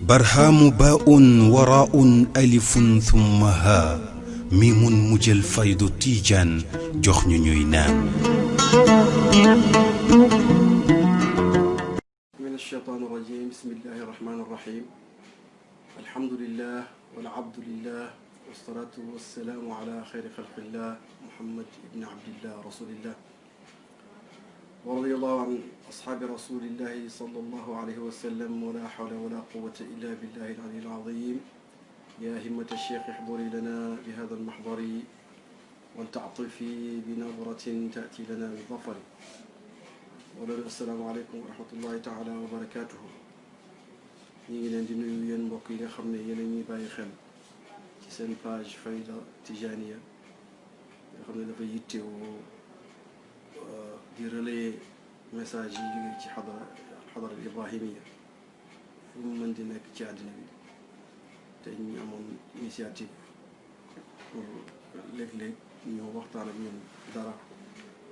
برهام باء وراء ألف ثم ها ميم مجل فيض تيجان جخن نينان من الشيطان الرجيم. بسم الله الرحمن الرحيم. الحمد لله والعبد لله والصلاة والسلام على خير خلق الله محمد بن عبد الله رسول الله، ورضي الله عن أصحاب رسول الله صلى الله عليه وسلم، ولا حول ولا قوة إلا بالله العلي العظيم. يا همة الشيخ احضري لنا بهذا المحضر ولتعطفي بنظرة تأتي لنا بالظفر. السلام عليكم ورحمة الله تعالى وبركاته. ñi ngi leen di nuyu yéen mbokk yi nga xam ne yéen a ñuy bàyyi xel ci seen page Fayda Tijaniya nga xam ne dafa yittewoo di relayer message yi jógee ci xadara ibrahimiya fu mu mën di nekk ci àddina bi. te ñu amoon initiative pour léeg-léeg ñu waxtaan ak ñun dara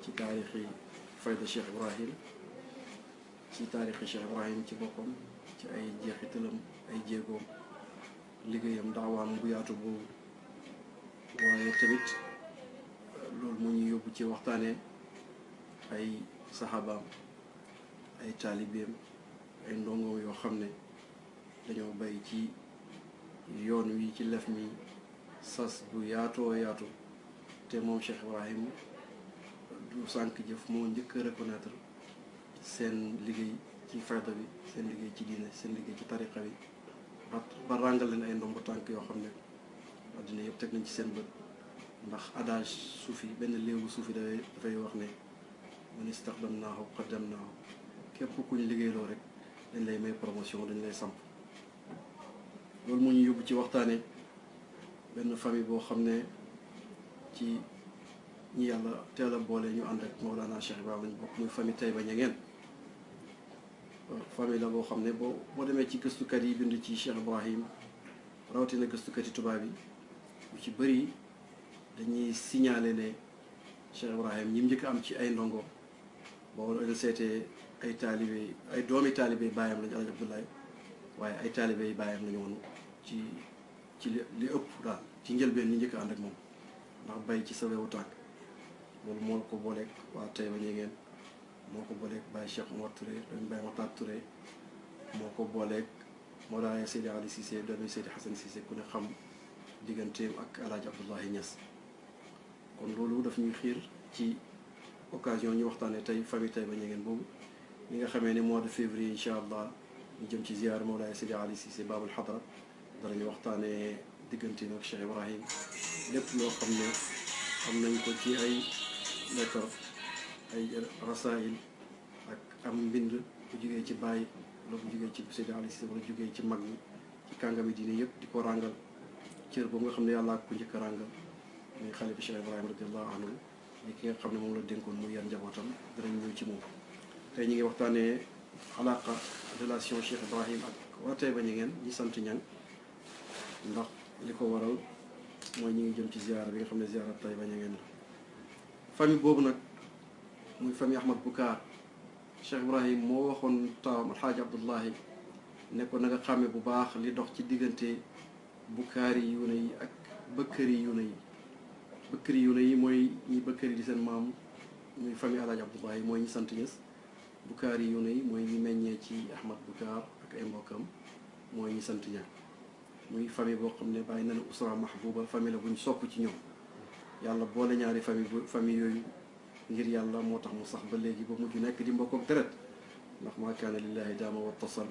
ci taarixi Fayda Cheikh Ibrahim, ci taarixi Cheikh Ibrahim ci boppam, ci ay jeexitalam, ay jéegoom, liggéeyam, daawaam bu yaatu boobu. waaye tamit loolu mu ñu yóbbu ci waxtaanee ay saxaabaam, ay taalibeem, ay ndongoom yoo xam ne dañoo bay ci yoon wi ci lef mi sas bu yaatoo yaatu. te moom Cheikh Ibrahim du sànq jëf moo njëkk a reconnaître seen liggéey ci fayda bi, seen liggéey ci diine, seen liggéey ci tariqa bi, ba ràngal leen ay ndombo tànk yoo xam ne addina yëpp teg nañ ci seen bët. ndax adage suufi, benn léewu suufi dafay wax ne man istaxdamnaahu qaddamnaahu, képp kuñ liggéeyloo rek dañ lay may promotion, dañ lay samp. loolu moo ñu yóbbu ci waxtaane benn famille boo xam ne ci ñi yàlla teel a boole ñu ànd ak Mawlana Cheikh Ibrahim lañ bokk, muy famille Taïba Niangène. famille la boo xam ne boo demee ci gëstukat yi bind ci Cheikh Ibrahim, rawatina gëstukat yi tubaab yi, yu ci bëri dañuy signaler ne Cheikh Ibrahim ñi njëkk am ci ay ndongo boo leen seetee ay taalibe, ay doomi taalibe baayam lañu, Alaaji Abdoulaye, waaye ay taalibe yi baayam lañu woon ci li ëpp daal ci njëlbeen ñi njëkk ànd ak moom, ndax bay ci sa wewu tànk. loolu moo ko booleeg waa Taïba Niangène, moo ko booleeg Baye Cheikh Omar Touré, doomi Baye Matar Touré, moo ko booleeg Mawlaaya Seydi Ali Cissé, doomi Seydi Hassan Cissé, ku ne xam digganteem ak Alaaji Abdoulaye Niass. kon loolu daf ñuy xiir ci occasion ñu waxtaanee tey famille Taïba Niangène boobu. ñi nga xamee ne mois de février incha allah ñu jëm ci ziyaar Mawlaaya Seydi Ali Cissé Babul Hadra, danañu waxtaanee digganteem ak Cheikh Ibrahim, lépp loo xam ne am nañ ko ci ay lettre, ay rasail ak am mbind bu jugee ci Baye wala bu jugee ci Seydi Ali Cissé wala jugee ci mag ñi ci kàngami diine yëpp, di ko ràngal cër boobu nga xam ne yàllaa ko njëkk a ràngal muy xalifa Cheikh Ibrahim radiallahu anhu, ñi ki nga xam ne moom la dénkoon muy yar njabootam. danañ ñëw ci moom. tey ñu ngi waxtaanee alaqa, relation Cheikh Ibrahim ak waa Taïba Niangène ñi sant Niang, ndax li ko waral mooy ñi ngi jëm ci ziyaara bi nga xam ne ziyaara Taïba Niangène la. famille boobu nag muy famille Ahmad Bukaar, Cheikh Ibrahim moo waxoon taawam Alxaaji Abdullahi ne ko na nga xàmme bu baax li dox ci diggante Bukaari yu ne yi ak Bëkkëri yu ne yi. Bëkkëri yu ne yi mooy ñi Bëkkëri di seen maam, muy famille Alaaji Abdullahi, mooy ñi sant Ñas. Bukaari yu ne yi mooy ñi meññee ci Ahmad Bukaar ak ay mbokkam, mooy ñi sant Ñang. muy famille boo xam ne bàyyi na ne usra mahbuba, famille la buñ sopp ci ñoom. yàlla boole ñaari famille yooyu ngir yàlla moo tax mu sax ba léegi ba mujj nekk di mbokk ak deret. ndax maa kaana lillahi daama wattasal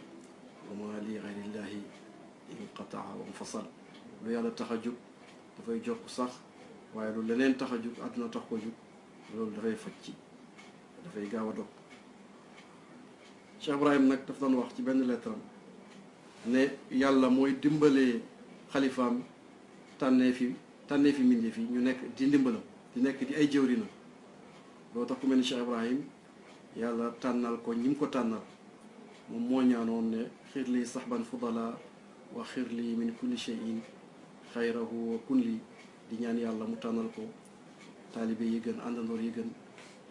wa ma li gayrillahi inqataa wa infasal. lu yàlla tax a jóg dafay jokk sax, waaye lu leneen tax a jóg, àdduna tax ko jóg, loolu dafay faj ci, dafay gaaw a dog. Cheikh Ibrahim nag daf doon wax ci benn lettre ne yàlla mooy dimbalee xalifaam tànnee fi mbindeef yi ñu nekk di ndimbalam, di nekk di ay jëwrinam. loo tax ku mel ni Cheikh Ibrahim yàlla tànnal ko ñi mu ko tànnal. moom moo ñaanoon ne xir lii saxban fudala wa xir lii min kulli cheyin xayrahu wa kun lii, di ñaan yàlla mu tànnal ko taalibe yi gën, àndandoor yi gën,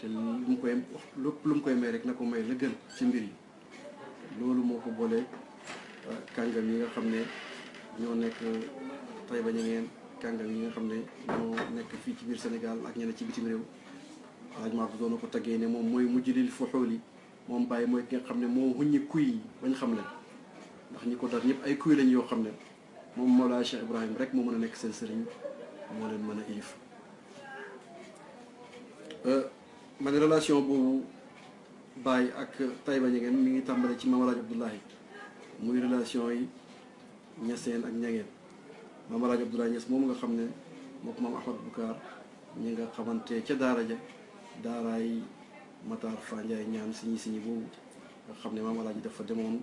te lu mu koy lépp lu mu koy may rek na ko may la gën ci mbir yi. loolu moo ko boolee kàngam yi nga xam ne ñoo nekk Taïba Niangène, kàngam yi nga xam ne ñoo nekk fii ci biir Sénégal ak ñeneen ci bitim réew. Alaaji Maodo doon na ko taggee ne moom mooy mujjilil fuxuuli, moom Baye mooy ki nga xam ne moo huññi kuy yi bañ xam leen, ndax ñi ko dar ñëpp ay kuy lañ yoo xam ne moom Mawlaa Cheikh Ibrahim rek moo mën a nekk seen sëriñ, moo leen mën a ilif. ma ne relation boobu Baye ak Taïba Niangène mi ngi tàmbale ci Maam Alaaji Abdoulahi, muy relation yi Ñaseen ak Niangène. Maam Alaaji Abdoulahi Ñas moom nga xam ne mook Maam Ahmad Bukaar ñi nga xamante ca daara ja, daaraay Matar Fandiaye ñaan siñi boobu nga xam ne Maam Alaaji dafa demoon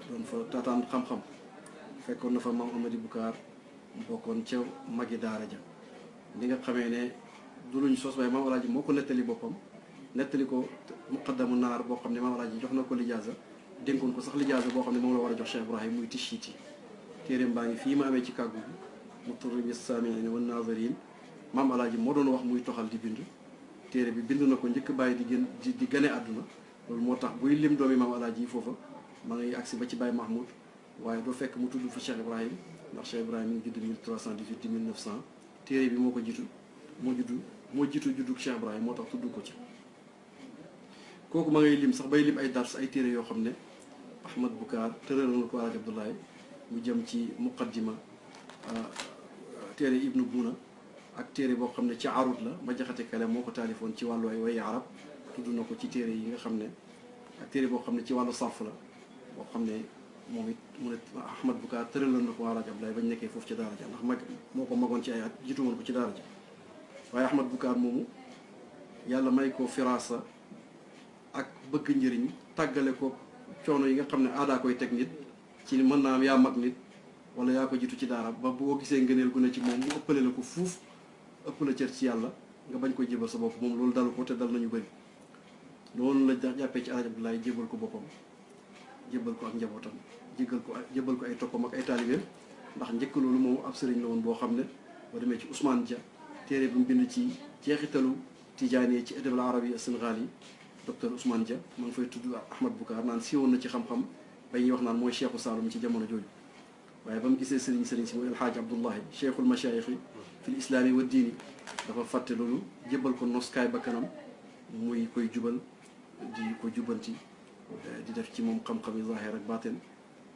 doon fa taataan xam-xam. fekkoon na fa Maam Amady Bukaar bokkoon ca magi daara ja. li nga xamee ne du luñ sos waaye Maam Alaaji moo ko nettali boppam, nettali ko muqaddamu naar boo xam ne Maam Alaaji jox na ko lijaasa, dénkoon ko sax lijaasa boo xam ne moom la war a jox Cheikh Ibrahim, muy Tishiti. téeréem baa ngi fii ma amee ci kàggu bi Mutarribi Saamiina wan Naaziriin. Maam Alaaji moo doon wax muy toxal di bind. téere bi bind na ko njëkk bàyyi di gane àdduna. loolu moo tax buy lim doomi Maam Alaaji yi foofa ma ngay agsi ba ci Baye Mahmoud, waaye doo fekk mu tudd fa Cheikh Ibrahim, ndax Cheikh Ibrahim mi ngi judd 1318 di 1900. téere bi moo ko jiitu moo jiitu juddug Cheikh Ibrahim, moo tax tudd ko ci. kooku ma ngay lim sax bay lim ay dars ay téere yoo xam ne Ahmad Bukaar tëral na ko Alaaji Abdoulaye, mu jëm ci muqaddima téere Ibnu Buna ak téere boo xam ne ci arut la, ma jaxate kale moo ko taalifoon ci wàllu ay way arab, tudd na ko ci téere yi nga xam ne, ak téere boo xam ne ci wàllu sarf la boo xam ne moom it mu ne Ahmad Bukaar tëraloon na ko Alaaji Abdoulaye bañ nekkee foofu ci daara ja, ndax mag moo ko magoon ci ay at, jiitu woon ko ci daara ja. waaye Ahmad Bukaar moomu yàlla may ko firaasa ak bëgg njëriñ, tàggale ko coono yi nga xam ne aadaa koy teg nit ci mën naa am yaa mag nit wala yaa ko jiitu ci daara, ba boo gisee ngëneel gu ne ci moom mu ëppale la ko fuuf, ëpp la cër ci yàlla, nga bañ koy jébal sa bopp. moom loolu dalu ko te dal nañu bëri. loolu la jàppee ci Alaaji Abdoulaye, jébal ko boppam, jébal ko ak njabootam, jébal ko ay toppam ak ay taalibeem. ndax njëkk loolu moom ab sëriñ la woon boo xam ne boo demee ci Ousmane Dia, téere bu mu bind ci jeexitalu tijaani ci adab al arabi as-sénégali, docteur Ousmane Dia ma ngi fay tudd Ahmad Bukaar naan siiwoon na ci xam-xam ba ñuy wax naan mooy cheikhu Saalum ci jamono jooju. waaye ba mu gisee sëriñ si mooy alxaaji Abdullahi cheikhul machaayixi fi l islaami wa diini, dafa fàtte loolu, jébbal ko noskaay ba kanam, muy koy jubal di ko jubanti, di def ci moom xam-xam yi zaahir ak baatin.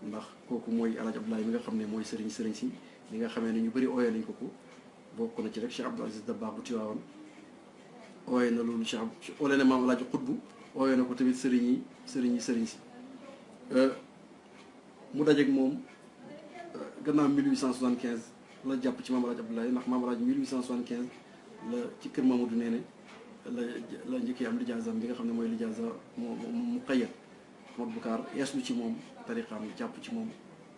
ndax kooku mooy Alaaji Abdoulaye mi nga xam ne mooy sëriñ si li nga xamee ne ñu bëri ooyee nañ ko bokk na ci rek Cheikh Abdou Aziz Dabakh bu Tiwaawan ooyee na loolu Cheikh oolee na maam Alaaji Xutbu, ooyee na ko tamit sëriñ si. mu dajeeg moom gannaaw 1875 la jàpp ci maam Alaaji Abdoulaye, ndax maam Alaaji 1875 la ci kër Mamadou Néné la njëkkee am lijaasam bi nga xam ne mooy lijaasa mu qayyad. Ahmad Bukaar yeeslu ci moom tariqaam, jàpp ci moom,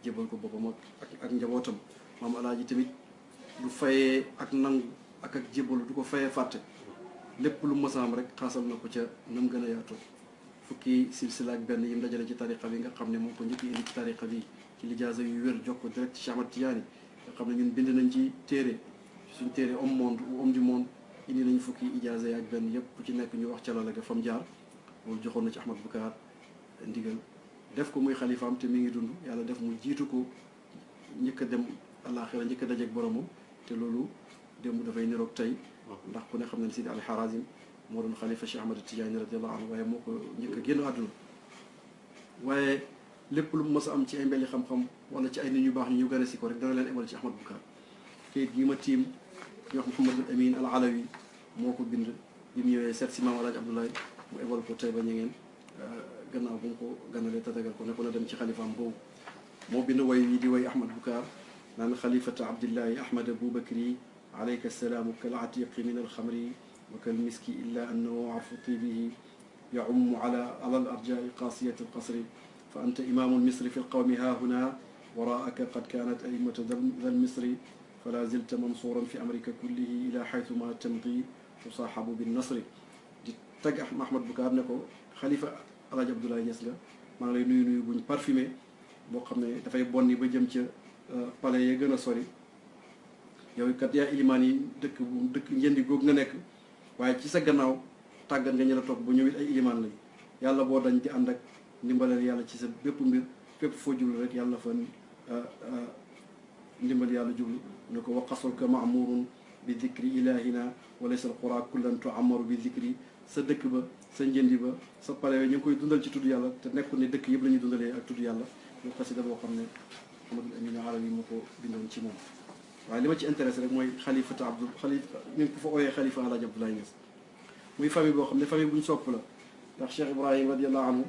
jébal ko boppam ak njabootam. maam Alaaji tamit du fayee ak nangu ak jébalu, du ko fayee fàtte. lépp lu masaam rek xaasal na ko ca nam gën a yaatoo. fukki silsila ak benn yim dajale ci tariqa bi nga xam ne moom ko njëkk indi ci tariqa bi ci lijaasa yu wér, jox ko direct ci Cheikh Ahmad Tidiane nga xam ne ñun bind nañ ci téere, suñ téere homme du monde indi nañ fukki ijaasa yi ak benn yëpp ku ci nekk ñu wax ca la ga fam jaar. loolu joxoon na ci Ahmad Bukaar ndigal, def ko muy xalifaam te mi ngi dund, yàlla def mu jiitu ko njëkk a dem àllaaxira, njëkk a dajeeg boromam. te loolu démb dafay niroog tey, ndax ku ne xam ne Sidi al-Harazim moo doon xalifa Cheikh Ahmad Tidiane radiyallahu anhu, waaye moo ko njëkk a génn àdduna. waaye lépp lu mu mës a am ci ay mbeli xam-xam wala ci ay nit ñu baax ñu gën a si ko rek dana leen emal ci Ahmad Bukaar. kayit gi ma tiim ñu wax Mouhamadul Amin al Alawi moo ko bind bi mu ñëwee seet si maam Alaaji Abdoulaye, mu ebal ko Taïba Niangène gannaaw bu mu ko ganalee tatagal ko ne ko na dem ci xalifaam boobu. moo bind way yi di way Ahmad Bukaar naan xalifata Abdillahi Ahmad Aboubacry alayka salaamu kal atiqi min alxamri wa kal miski illa annahu afu tibihi يعم على الأرجاء قاسية القصر فأنت إمام المصر في القوم ها هنا وراءك قد كانت أئمة ذا المصر فلا زلت منصورا في أمرك كله إلى حيث ما تمضي تصاحب بالنصر di tagg Ahmad Bukaar ne ko xalifa Alaaji Abdoulaye Niass la, maa ngi lay nuyu buñ parfumé boo xam ne dafay bonni ba jëm ca palais ya gën a sori. yow kat yaa ilimaan yi dëkk njëndi góog nga nekk, waaye ci sa gannaaw tàggat nga ñi la topp ba ñëw it ay ilimaan lañ yàlla boo dañ di ànd ak ndimbalal yàlla ci sa bépp mbir fépp foo jublu rek yàlla fa ndimbal yàlla jublu ne ko wa qasruka ma'murun bi dikri ilahina wa laysa alqura kullan tu'ammaru bi dikri sa dëkk ba sa njëndi ba sa pale ñu ngi koy dundal ci tudd yàlla te nekkul ne dëkk yëpp la ñuy dundalee ak tudd yàlla lu xasida boo xam ne Ahmadul Amin Arabi moo ko bindoon ci moom waaye li ma ci intéressé rek mooy xalifata Abdul xalifa ñu ngi ko fa ooyee xalifa Alaaji Abdoulaye Niass muy famille boo xam ne famille bu ñu sopp la ndax Cheikh Ibrahim radiallahu anhu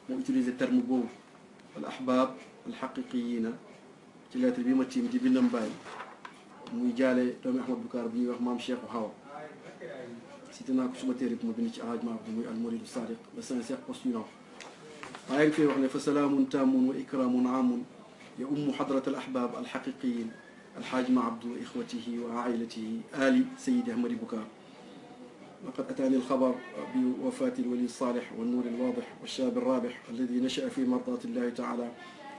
moo utilisé terme boobu al ahbab al xaqiqiyina ci lettre bi ma tiim di bindam bàyyi muy jaale doomi Ahmad Bukaar bi ñuy wax maam Cheikhu Hawa cité naa ko suma téere bi ma bind ci Alhaaj Maabdu muy al muridu sadiq le saint Cheikh postulant waaye ngi fay wax ne fa salaamun taamun wa ikramun aamun ya ummu xadrat al ahbab al xaqiqiyin alxaaj Maabdu wa ixwatihi wa ailatihi ali sayidi Ahmadi Bukaar لقد أتاني الخبر بوفاة الولي الصالح والنور الواضح والشاب الرابح الذي نشأ في مرضاة الله تعالى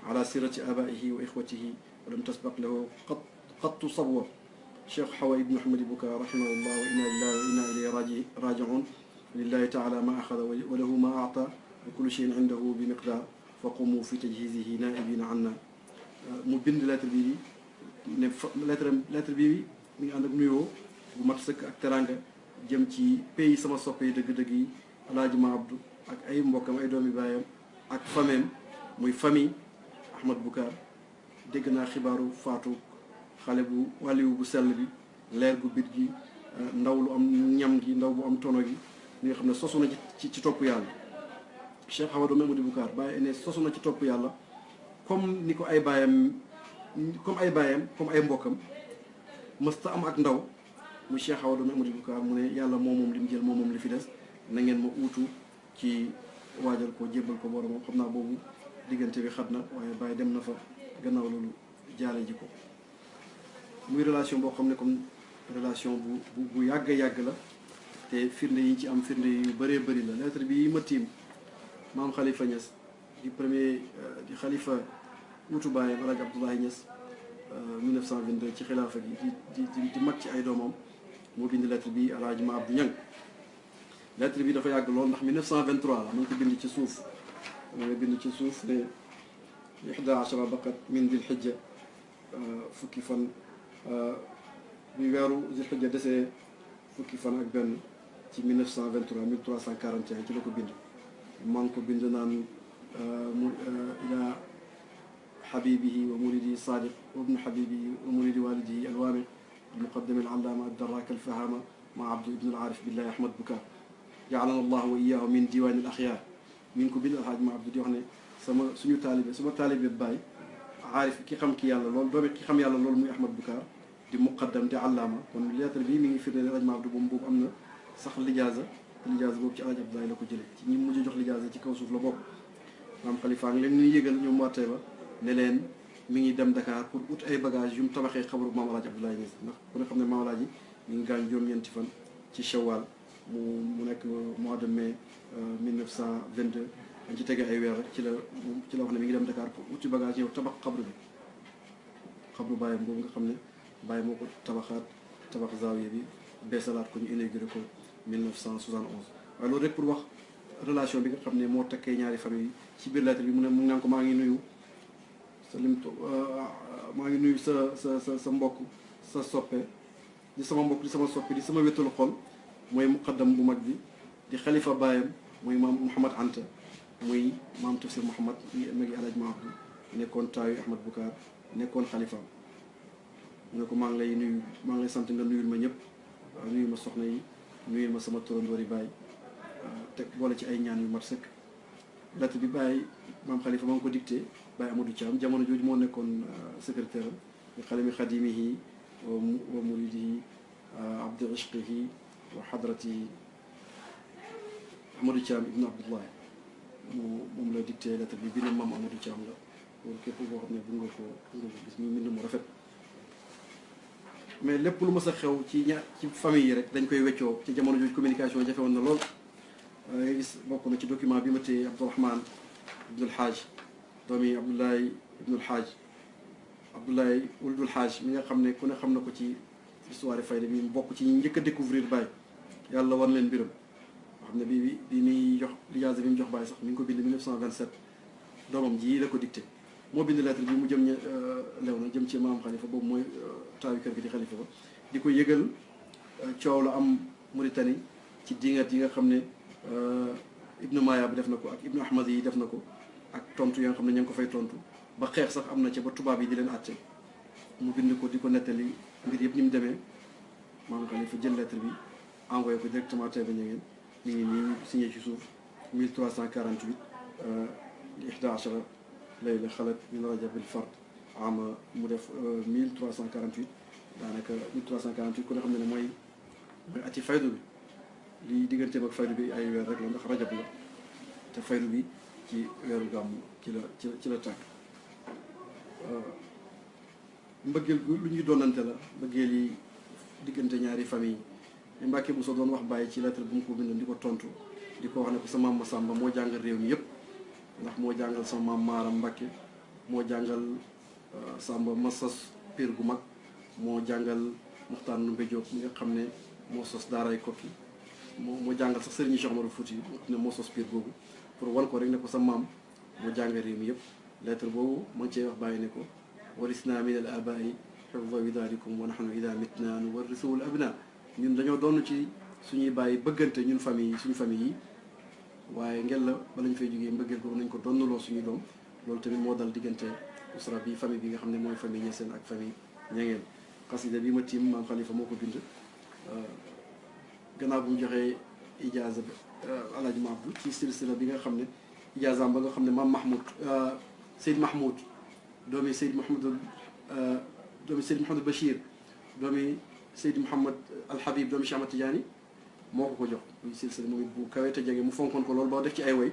على سيرة آبائه وإخوته ولم تسبق له قط صبوة شيخ حوى ابن أحمد بكار رحمه الله وإنا لله وإنا إليه راجعون لله تعالى ما أخذ وله ما أعطى وكل شيء عنده بمقدار فقوموا في تجهيزه نائبين عنا mu bind lettre bi ne lettre bi mi ngi ànd ak nuyoo bu mat sëkk ak teranga jëm ci pays sama soppe yi dëgg-dëgg yi Alaaji Maabdu ak ay mbokkam ay doomi baayam ak fameem muy famille Ahmad Bukaar dégg naa xibaaru faatu xale bu wàlliwu bu sell bi leer gu bit gi ndaw lu am ñam gi ndaw bu am tono gi li nga xam ne sosu na ci topp yàlla Cheikh Hawa doomi Ahmad Bukaar bàyyi ne sosu na ci topp yàlla comme ni ko ay baayam comme ay mbokkam mësta am ak ndaw mu Cheikh Hawa doomi Ahmad Bukaar mu ne yàlla moom li mu jël moom li fi des na ngeen ma uutu ci waajal ko jébbal ko boromam xam naa boobu diggante bi xat na waaye bàyyi dem na fa gannaaw loolu jaale ji ko muy relation boo xam ne comme relation bu yàgg yàgg la te firnde yi ci am firnde yu bëree bëri la lettre bi ma tiim maam Khalifa Niass di premier di xalifa uutu baayam Alaaji Abdoulaye Niass 1922 ci xilaafa gi di mag ci ay doomam moo bind lettre bi Alaaji Maabdu Ñang lettre bi dafa yàgg lool ndax 1923 la mu ngi ko bind ci suuf mu ngi bind ci suuf ne 11 baqat min dil xijja fukki fan bi weeru dil xijja desee fukki fan ak benn ci 1923 1341 ci la ko bind maa ngi ko bind naan ila حبيبه ومريده صادق وابن حبيبه ومريد والده الوامع المقدم العلامة الدراك الفهامة مع عبد ابن العارف بالله أحمد بكار جعلنا الله وإياه من ديوان الأخيار منكم بين الحاج مع عبد الديوان سما سنو طالب باي عارف كي خم كي يالا لول دومي كي خم يالا لول موي أحمد بكار دي مقدم دي علامة كون لياتر بي ميغي في الحاج مع عبد بوم امنا صح الإجازة بوب ci الحاج عبد الله لاكو جيلي ci ñi mujj jox l'ijaaza ci kaw suuf la bokk maam Khalifa ngi leen ñuy yëgal ñoom waatee ba ne leen mi ngi dem Dakar pour ut ay bagages yu mu tabaxee xabaru maam Alaaji Abdoulaye Niass ndax ku ne xam ne maam Alaaji mi ngi gaañ juróom-ñeenti fan ci Shawwal mu nekk mois de mai 1922 dañ ci tege ay weer rek ci la wax ne mi ngi dem Dakar pour uti bagage ñëw tabax xabru bàyyam boobu nga xam ne bàyyi moo ko tabax zaawiya bi beesalaat ko ñu inauguré ko 1971 waaye loolu rek pour wax relation bi nga xam ne moo takkee ñaari famille yi ci biir lettre bi mu ne mu naan ko maa ngi nuyu sa mbokk sa soppe di sama mbokk di sama soppe di sama wéttalu xol mooy muqaddam bu mag bi di xalifa baayam mooy maam Mouhamad Anta muy maam Tafsir Mouhamad magi Alaaji Maabdu nekkoon taayu Ahmad Bukaar nekkoon xalifaam mu ne ko maa ngi lay nuyu maa ngi lay sant nga nuyul ma ñëpp nuyul ma soxna yi nuyul ma sama torandoori baay teg boole ci ay ñaan yu mat sëkk lettre bi bàyyi maam Khalifa maa ngi ko dicté Baye Amadou Thiam jamono jooju moo nekkoon secrétaire am bi xalami xadimihi wa muridihi abdi ishqihi wa xadratihi Amadou Thiam ibn Abdoulaye moom la dicté lettre bi ne maam Amadou Thiam la pour képp koo xam ne bu nga ko gis mu mbind mu rafet mais lépp lu mës a xew ci famille yi rek dañ koy weccoo ci jamono jooju communication jafe woon na lool nga gis bokk na ci document bi ma téye Abdourahman ibnul Haaj doomi Abdoulaye ibnul Haaj Abdoulaye wuldul Haaj mi nga xam ne ku ne xam na ko ci histoire fayda bi mu bokk ci ñi njëkk a découvrir Baye yàlla war leen mbiram xam ne bi muy jox lijaasa bi mu jox Baye sax mi ngi ko bind 1927 doomam ji la ko dicté moo bind lettre bi mu jëm lew na jëm ci maam xalifa boobu mooy taawi kër gi di xalifa ba di ko yëgal coow la am Mauritanie ci dingat yi nga xam ne Ibnu Maya bi def na ko ak Ibnu Ahmad yi def na ko ak tontu yi nga xam ne ña ngi ko fay tontu ba xeex sax am na ca ba tubaab yi di leen àtte mu bind ko di ko nettali mbir yëpp ni mu demee maam xalifa jël lettre bi envoyé ko directement Taïba Niangène mi ngi nii signé ci suuf 1348 li 11 layla xalat min rajab bil fard ama mu def 1348 daanaka 1348 ku ne xam ne mooy ati faydu bi li digganteem ak faydu bi ay weer rek la ndax rajab la te faydu bi ci weeru gàmmu ci la tàkk mbëggeel lu ñuy doonante la mbëggeel yi diggante ñaari famille yi Mbàkke bu soo doon wax bàyyi ci lettre bu mu ko bindoon di ko tontu di ko wax ne ko sa maam Masamba moo jàngal réew mi yëpp ndax moo jàngal sa maam Maaram Mbàkke moo jàngal Samba Masas Pire gu mag moo jàngal Muxtaar Ndumbe Diop mi nga xam ne moo sos daaray Kokki moo jàngal sax Sëriñ Cheikh Omarou Fouti ne moo sos Pire googu pour wan ko rek ne ko sa maam moo jàngal réew mi yëpp lettre boobu ma ngi cee wax bàyyi ne ko warisna min al abai xifda widaadikum wa nahnu ida mitna nuwarrisu al abna ñun dañoo doon ci suñuy bàyyi bëggante ñun famille yi suñu famille yi waaye ngel la bala ñu fay jógee mbëggeel ko nañ ko donnaloo suñuy doom loolu tamit moo dal diggante usra bi famille bi nga xam ne mooy famille Niassène ak famille Niangène xasida bi ma tiim maam Khalifa moo ko bind gannaaw bu mu joxee ijaaza Alaaji Ma Abdou ci silsila bi nga xam ne ijaazaam ba nga xam ne maam Mahmoud Seyd Mahmoud doomi Seyd Mahmoud Bachir doomi Seyd Mouhamad Al Habib doomi Cheikh Ahmad Tidiane moo ko jox muy silsila moom it bu kawee te jege mu fonkoon ko loolu ba def ci ay woy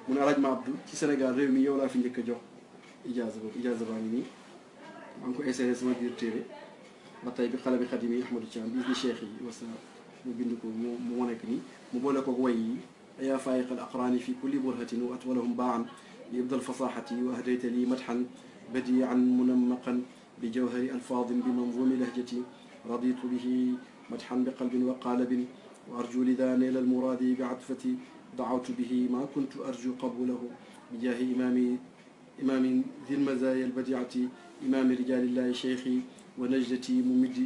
mu ne Alaaji Ma Abdou ci Sénégal réew mi yow laa fi njëkk a jox ijaaza boobu ijaaza baa ngi nii maa ngi ko inséré sama biir téere ba tey bi xale bi xadim yi Ahmadou Thiam bi ni cheikh yi wasa mu bind ko mu nekk nii mu boole ko way yi yaa faayiq al aqraani fi kulli burhatin wa atwalahum baan li ibdal fasahati wa ahdayta li madhan badian munammaqan bi jawhari alfaadin bi manzumi lahjati raditu bihi madhan bi qalbin wa qaalabin wa arju lida neel almuraadi bi atfati dacawtu bihi ma kuntu arju qabulahu bi jaahi imami ذي المزايا البديعة إمام رجال الله شيخي ونجدتي ممد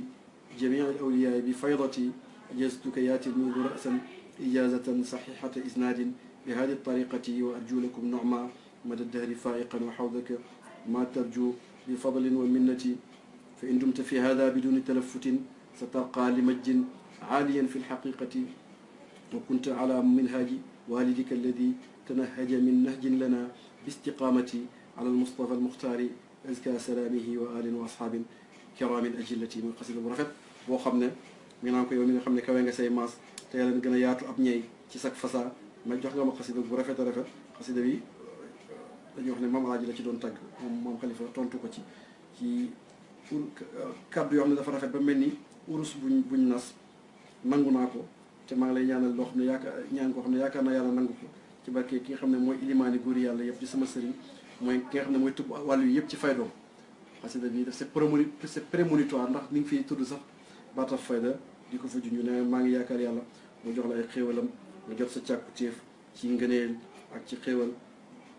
جميع الأولياء بفيضتي أجزتك يا تلميذ رأسا إجازة صحيحة إسناد بهذه الطريقة وأرجو لكم نعما مدى الدهر فائقا وحوضك ما ترجو بفضل ومنة فإن دمت في هذا بدون تلفت سترقى لمجد عاليا في الحقيقة وكنت على منهاج والدك الذي تنهج من نهج لنا باستقامتي على المصطفى المختار أزكى سلامه وآل وأصحاب كرام الأجلة من قصيدة bu rafet boo xam ne mi naan ko yow mi nga xam ne kawe nga say maas te yàlla gën a yaatu ab ñey ci sak fasa ma jox nga ma xasida bu rafet a rafet xasida bi dañuy wax ne maam Alaaji la ci doon tagg moom Xalifa tontu ko ci kàddu yoo xam ne dafa rafet ba mel ni urus buñ nas nangu naa ko te maa ngi lay ñaanal loo xam ne ñaan koo xam ne yaakaar naa yàlla nangu ko ci barke ki nga xam ne mooy ilimaani góor yàlla yëpp di sama sëriñ mooy ki nga xam ne mooy tubb wàllu yi yëpp ci faydoom xasida bi c'est prémonitoire ndax mi ngi fiy tudd sax baataf fayda di ko fa junj ne maa ngi yaakaar yàlla mu jox la ay xéewalam nga jot sa càkku téef ci ngëneel ak ci xéewal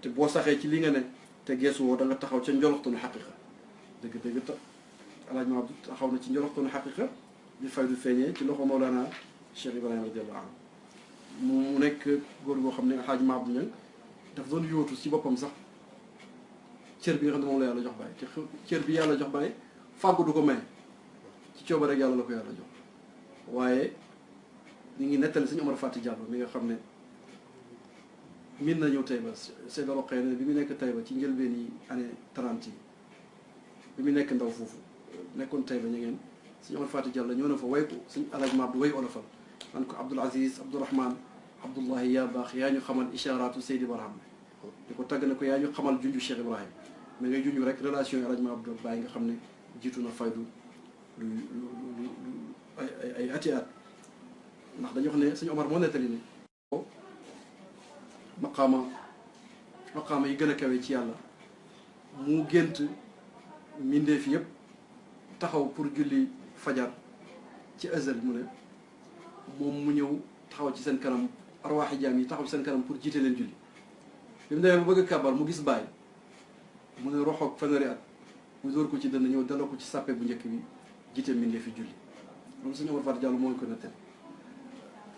te boo saxee ci li nga ne te geesu woo da nga taxaw ca njoloxtanu xaqiqa dëgg ta Alaaji Ma Abdou taxaw na ci njoloxtanu xaqiqa bi faydu feeñee ci loxo Mawlana Cheikh Ibrahima radiyallahu anhu mu nekk góor goo xam ne Alaaji Ma Abdou ñang daf doon yóotu ci boppam sax cër bi nga xam ne moom la yàlla jox bàyyi te cër bi yàlla jox bàyyi fàggu du ko may ci cooba rek yàlla la ko yàlla jox waaye ñu ngi nettali suñu Omar Fati Diallo mi nga xam ne min na ñëw Taïba Seyda Roqaya ne bi mu nekk Taïba ci njëlbeen yi année 30 yi bi mu nekk ndaw foofu nekkoon Taïba ñu ngeen suñu Omar Fati Diallo ñëw na fa way ko suñu Alaaji Ma Abdou way olofal man ko Abdoul Aziz Abdourahman Abdullahi yaa baax yaa ñu xamal isharatu Seydi Barham di ko tagg na ko yaa ñu xamal junju Cheikh Ibrahim mais ngay junj rek relation yi Alaaji Ma Abdou bàyyi nga xam ne jiitu na faydu lu ay ati at ndax dañu wax ne suñu Omar moo nettali ne maqaama yi gën a kawe ci yàlla mu gént mbindeef yëpp taxaw pour julli fajar ci azal mu ne moom mu ñëw taxaw ci seen kanam arwaaxi jaam yi taxaw seen kanam pour jiite leen julli bi mu demee ba bëgg a kàbbar mu gis bàyyi mu ne roxoog fanweeri at mu dóor ko ci dënn ñëw daloo ko ci sàppe bu njëkk bi jiite mbindee fi julli loolu suñu Omar Fati Diallo moo ko nettali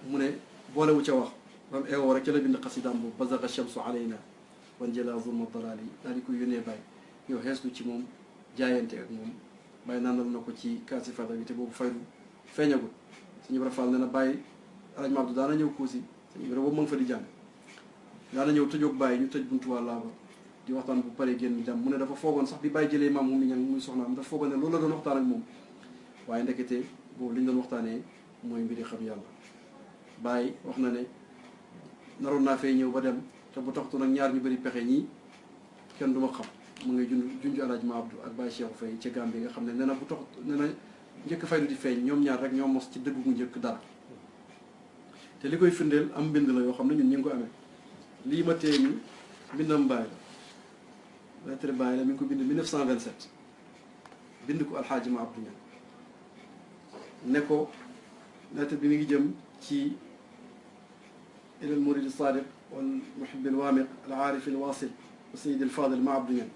mu ne boolewu ca wax bam eewoo rek ca la bind xasidaam boobu bazaga shamsu alayna wan jëla zulma dalali daal di koy yónnee bàyyi yow xeeslu ci moom jaayante ak moom bàyyi naanal na ko ci kaasi fada bi te boobu faydu feeñagul suñu Ibra Fall ne na bàyyi alaj Maabdu daana ñëw Kousi suñu Ibra boobu ma ngi fa di jàng daana ñëw tëjoog bàyyi ñu tëj buntu waa laaba di waxtaan bu paree génn dem mu ne dafa foogoon sax bi bàyyi jëlee maam mu mi ñang muy soxnaam dafa foogoon ne loolu la doon waxtaan ak moom waaye ndekete boobu li ñu doon waxtaanee mooy mbiri xam yàlla bàyyi wax na ne naroon naa fay ñëw ba dem te bu taxtu nag ñaar ñu bëri pexe ñii kenn du ma xam mu ngay junj alaj Maabdu ak Baye Cheikh Faye ca Gàmbi nga xam ne nee na bu tax nee na njëkk faydu di feeñ ñoom ñaar rek ñoo mos ci dëgg gu njëkk dara te li koy firndeel am mbind la yoo xam ne ñun ñu ngi ko amee lii ma téye ñu mbindam Baye la lettre Baye la mi ngi ko bind 1927 bind ko alxaaji Maabdu ñan ne ko lettre bi mi ngi jëm ci ilal murid sadiq wal muhib al waamiq al aarif al waasil wa sayid al fadil Maabdu ñan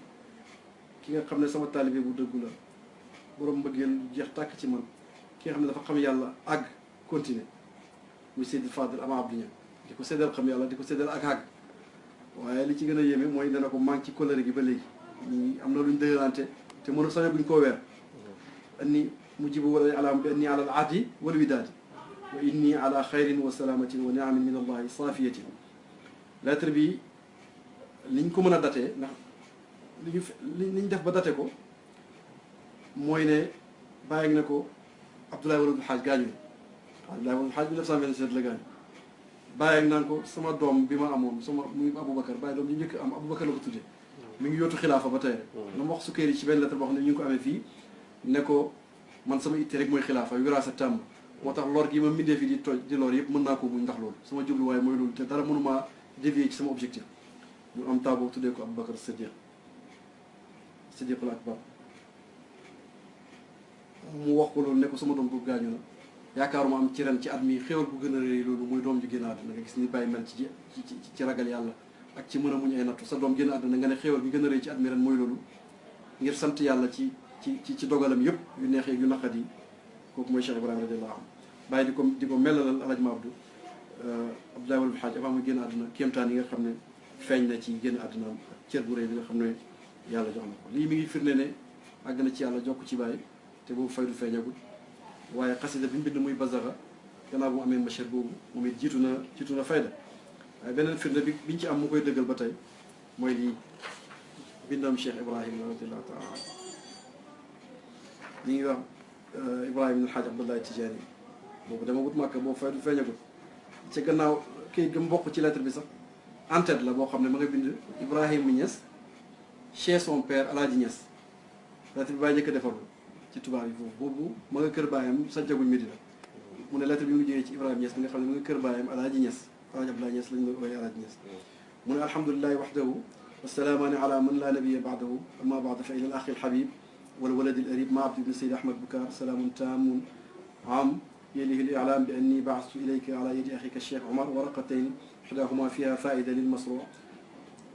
ki nga xam ne sama taalibe bu dëggu la borom mbëggeel jeex tàkk ci man ki nga xam ne dafa xam yàlla àgg continuer muy Seydil Fadil ama Abdou Niang di ko séddal xam yàlla di ko séddal ak àgg waaye li ci gën a yéeme mooy dana ko manque ci kóllëre gi ba léegi ñi am na luñ dëgërante te mënu saño buñ koo weer anni mujibu wala alaam bi anni ala al aadi wal widaadi wa inni ala xayrin wa salaamatin wa niamin min allahi saafiyatin lettre bi liñ ko mën a datee ndax liñ def ba date ko mooy ne bàyyi na ko Abdoulaye Waladul Xaaj gaañu ne Abdoulaye Waladul Xaaj 1927 la gaañu bàyyi naan ko sama doom bi ma amoon sama muy Aboubacar bàyyi doom ñu njëkk am Aboubacar la ko tuddee mi ngi yootu xilaafa ba tey rek na ma wax Sukayri ci benn lettre boo xam ne ñu ngi ko amee fii ne ko man sama itte rek mooy xilaafa wiraasa tàmm moo tax lor gi ma mbindee fi di toj di lor yëpp mën naa ko muñ ndax loolu sama jubluwaay mooy loolu te dara mënumaa dévier ci sama objectif ñu am taa boobu tuddee ko Aboubacar Siddiqul Akbar mu wax ko loolu ne ko sama doom bu gaañu na yaakaaruma am ci ren ci at mi xéwal bu gën a rëy loolu muy doom ju génn àdduna nga gis ni bàyyi mel ci ragal yàlla ak ci mën a muñ ay nattu sa doom génn àdduna nga ne xéwal bi gën a rëy ci at mi ren mooy loolu ngir sant yàlla ci dogalam yëpp yu neexee yu naqat yi kooku mooy Cheikh Ibrahima radiyallahu anhu bàyyi di ko melalal alaj Maabdu Abdoulaye Waladul Xaaj avant muy génn àdduna kéemtaan yi nga xam ne feeñ na ci génn àdduna ak cër bu rëy bi nga xam ne yàlla jox na ko lii mi ngi firnde ne àgg na ci yàlla jokk ci bàyyi te boobu faydu feeñagul waaye xasida bi mu bind muy bazaxa gannaaw bu mu amee machar boobu moom it jiitu na fayda waaye beneen firnde bi biñ ci am mu koy dëggal ba tey mooy lii bindam Cheikh Ibrahima radiyallahu taala anhu li ngi wax Ibrahima ibn Alxaaj Abdullahi Tijaani boobu dama wut Màkka boobu faydu feeñagul ca gannaaw kayit ga mbokk ci lettre bi sax en-tête la boo xam ne ma nga bind Ibrahima Niass chez son père Alaaji Niass lettre bi bàyyi njëkk a defarlu ci tubaab yi foofu boobu ma nga kër baayam sa jaguñ Medina mu ne lettre bi mu ngi jógee ci Ibrahima Niass bi nga xam ne ma nga kër baayam Alaaji Niass Alaaji Abdoulaye Niass lañu la wooye Alaaji Niass mu ne alhamdulilahi waxdahu wasalaamaani ala man la nabiya baadahu amma baada fa ila al axi alxabib wal waladi al arib ma abdi ibn Sayd Ahmad Bukar salaamun taamun am yalihi al i'laam bi anni baastu ilayka ala yadi axika Cheikh Omar waraqatayn ixdaahuma fiha faida lil masruu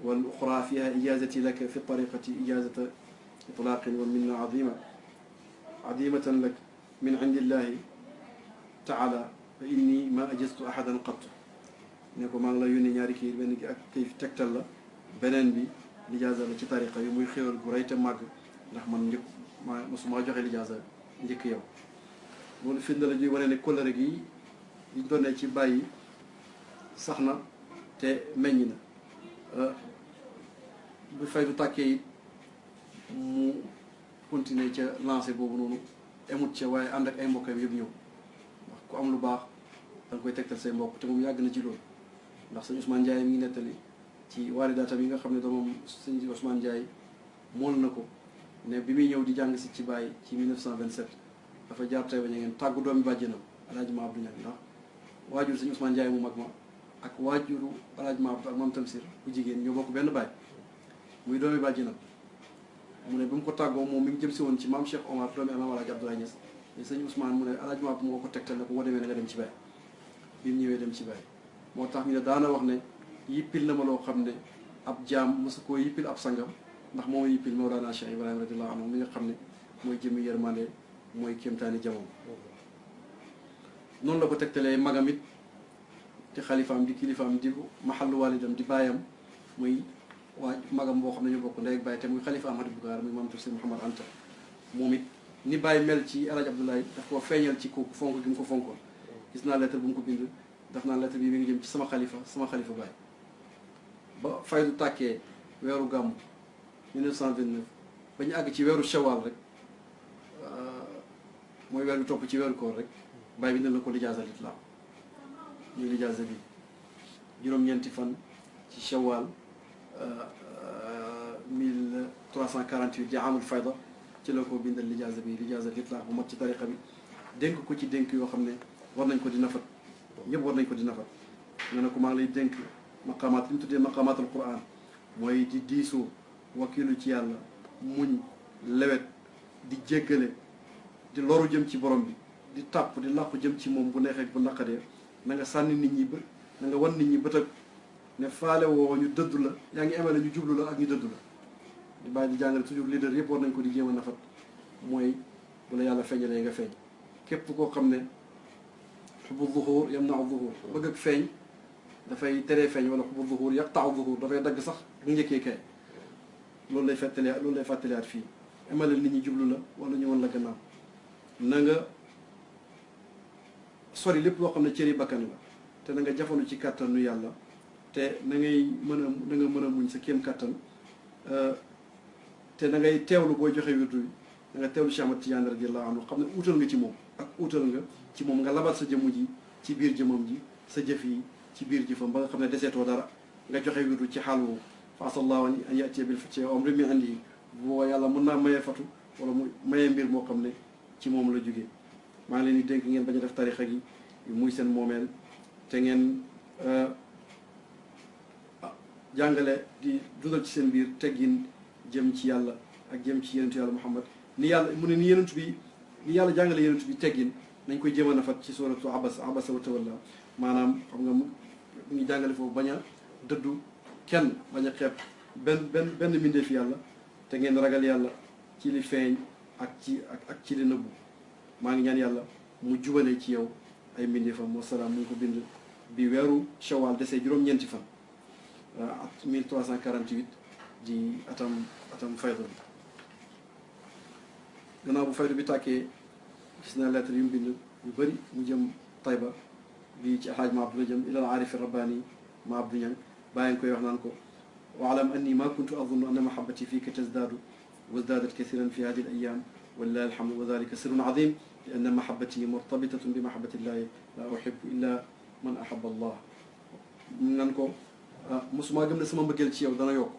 wal uxra fiha ijaazati laka fi tariqati ijaazata itlaaqin wa minna azimatan lak min indillahi taala fa inni ma ajaztu ahadan qattu ne ko maa ngi la yónnee ñaari kii benn gi ak kay tegtal la beneen bi lijaasa la ci tariqa yi muy xéwal gu rëy te màgg ndax man njëkk mosuma joxe lijaasa njëkk yow loolu firnde la ñuy wane ne kóllëre gi liñ doonee ci bàyyi sax na te meññ na bu faydu tàkkee it mu continuer ca lancé boobu noonu emut ca waaye ànd ak ay mbokkam yëpp ñëw ndax ku am lu baax da nga koy tegtal say mbokk te moom yàgg na ci loolu ndax sëñ Ousmane Ndiaye mi ngi nettali ci waalidaatam yi nga xam ne doomam sëñ Ousmane Ndiaye mool na ko ne bi muy ñëw di jàng si ci Baye ci 1927 dafa jaar tey ba ñu ngeen tàggu doomi bàjjenam Alaaji Ma Abdou Niang ndax waajur sëñ Ousmane Ndiaye mu mag ma ak waajuru Alaaji Ma Abdou ak Mam Tamsir bu jigéen ñoo bokk benn baay muy doomi bàjjenam mu ne bi mu ko tàggoo moom mi ngi jëm si woon ci maam Cheikh Omar doomi Maam Alaaji Abdoulaye Niass mais sëñ Ousmane mu ne Alaaji Ma Abdou moo ko tegtal ne ko boo demee na nga dem ci Baye bi mu ñëwee dem ci Baye moo tax ñu ne daana wax ne yippil na ma loo xam ne ab jaam mosu koo yippil ab sangam ndax moo yippil Mawlana Cheikh Ibrahima radiyallahu anhu mi nga xam ne mooy jëmmi yërmande mooy kéemtaani jamono. noonu la ko tegtalee magam it di xalifaam di kilifaam di mahallu walidam di baayam muy waa magam boo xam ne ñu bokk ndey ak baay te muy xalifa Ahmad Bukaar muy maam Tafsir Mouhamad Anta moom it ni Baye mel ci El Hadj Abdoulaye daf koo feeñal ci kooku fonk gi mu ko fonkoon. gis naa lettre bu mu ko bind daf naa lettre bi mi ngi jëm ci sama xalifa Baye ba faydu tàkkee weeru gàmmu 1929 ba ñu àgg ci weeru shawal rek mooy weer bi topp ci weeru koor rek Baye bi ne la ko lijaasa lislaam ñuy lijaasa bi juróom-ñeenti fan ci shawal 1348 di amul fayda ci la ko bindal lijaasa bi lijaasa lislaam bu mat ci tariqa bi dénk ko ci dénk yoo xam ne war nañ ko di nafat ñëpp war nañ ko di nafat nga ne ko maa ngi lay dénk maqaamaat li ñu tuddee maqaamaatul Qur'an mooy di diisoo wakilu ci yàlla muñ lewet di jéggale di loru jëm ci borom bi di tàpp di làqu jëm ci moom bu neexee bu naqadee na nga sànni nit ñi na nga wan nit ñi bët ak ne faale woo ñu dëddu la yaa ngi amee la ñu jublu la ak ñu dëddu la di bàyyi di jàngale toujours leader yëpp war nañ ko di jéem a nafat mooy bu la yàlla feeñalee nga feeñ képp koo xam ne xubbu zuhur yamna'u zuhur bëgg ak feeñ dafay teree feeñ wala xubbu zuhur yaqta'u zuhur dafay dagg sax ak njëkkee kay loolu lay fàttaliwaat fii amalal nit ñi jublu la wala ñu woon la gannaaw na nga sori lépp loo xam ne cëri bakkan la te na nga jafandu ci kàttanu yàlla te na ngay mën a na nga mën a muñ sa kéem kàttan te na ngay teewlu booy joxe wirdu yi na nga teewlu Cheikh Ahmad Tidiane radiyallahu anhu xam ne uutal nga ci moom ak uutal nga ci moom nga labal sa jëmm ji ci biir jëmmam ji sa jëf yi ci biir jëfam ba nga xam ne deseetoo dara nga joxe wirdu ci xaal woowu fa asallahu an yatiya bil fati amrin min indihi boo yàlla mën naa mayee fatu wala mu mayee mbir moo xam ne ci moom la jógee maa ngi leen di dénk ngeen bañ a def tarixa gi muy seen moomeel te ngeen jàngale di dundal ci seen biir teggin jëm ci yàlla ak jëm ci yenentu yàlla Muhammad ni yàlla mu ne ni yenentu bi ni yàlla jàngale yenentu bi teggin nañ koy jéem a nafat ci suratu abasa wa tawalla maanaam xam nga mu ngi jàngale foofu bañ a dëddu kenn bañ a xeeb benn mbindeef yàlla te ngeen ragal yàlla ci li feeñ ak ci li nëbbu maa ngi ñaan yàlla mu jubale ci yow ay mbindeefam wasalaam mu ngi ko bind bi weeru shawal desee juróom-ñeenti fan at 1348 di atam faydu bi gannaaw bu faydu bi tàkkee gis na lettre yu mu bind yu bëri mu jëm Tayba bi ci alhaaj ma abdu la jëm ilal aarifi rabbaani ma abdu ñang bàyyi nga koy wax naan ko waalam anni ma kuntu azunnu anna mahabbati fiika tazdaadu wazdadat kathiran fi hadihi al ayyam walillahi alhamdu wa dhalika sirrun azim li anna mahabbati murtabitatun bi mahabbati llahi la uhibbu illa man ahabba allah nan ko mosuma gëm ne sama mbëggeel ci yow dana yokk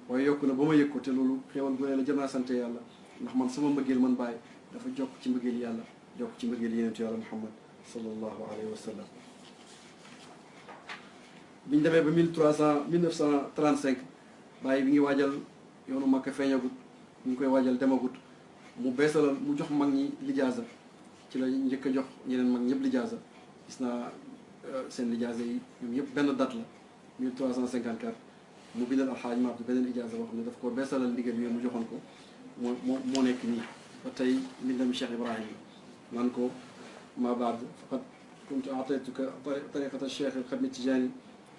waaye yokk na ba ma yëg ko te loolu xéewal gu ne la jëm naa sant yàlla ndax man sama mbëggeel man bàyyi dafa jokk ci mbëggeel yàlla jokk ci mbëggeel yenentu yàlla Muhammad sallallahu alayhi wa sallam biñ demee ba 1935 bàyyi bi ngi waajal yoonu Makka feeñagut ñu ngi koy waajal demagut mu beesalal mu jox mag ñi lijaasa ci la njëkk a jox ñeneen mag ñëpp lijaasa gis naa seen lijaasa yi ñoom yëpp benn date la 1354 mu bindal alxaaj ma abdu beneen ijaasa boo xam ne daf ko beesalal ndigal yooyu mu joxoon ko moo nekk nii ba tey mbindam Cheikh Ibrahim naan ko ma baad faqad kuntu aataytuka tariqata Cheikh al-Xatmi Tijaani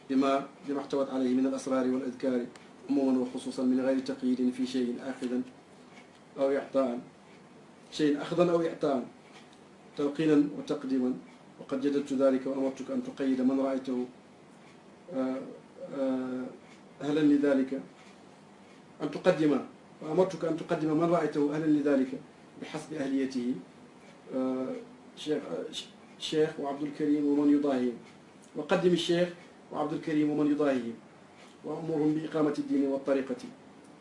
bima ixtawat alayhi min al-asraari wal adkaari umuman wa xusuusan min gayri taqyidin fi cheyin axidan aw ixtaan aw ixtaan talqiinan wa taqdiman wa qad jadadtu dalika wa amartuka an tuqayida man raaytahu أهلا لذلك أن تقدم وأمرتك أن تقدم من رأيته أهلا لذلك بحسب أهليته شيخ وعبد الكريم ومن يضاهيهم وقدم الشيخ وعبد الكريم ومن يضاهيهم وأمرهم بإقامة الدين والطريقة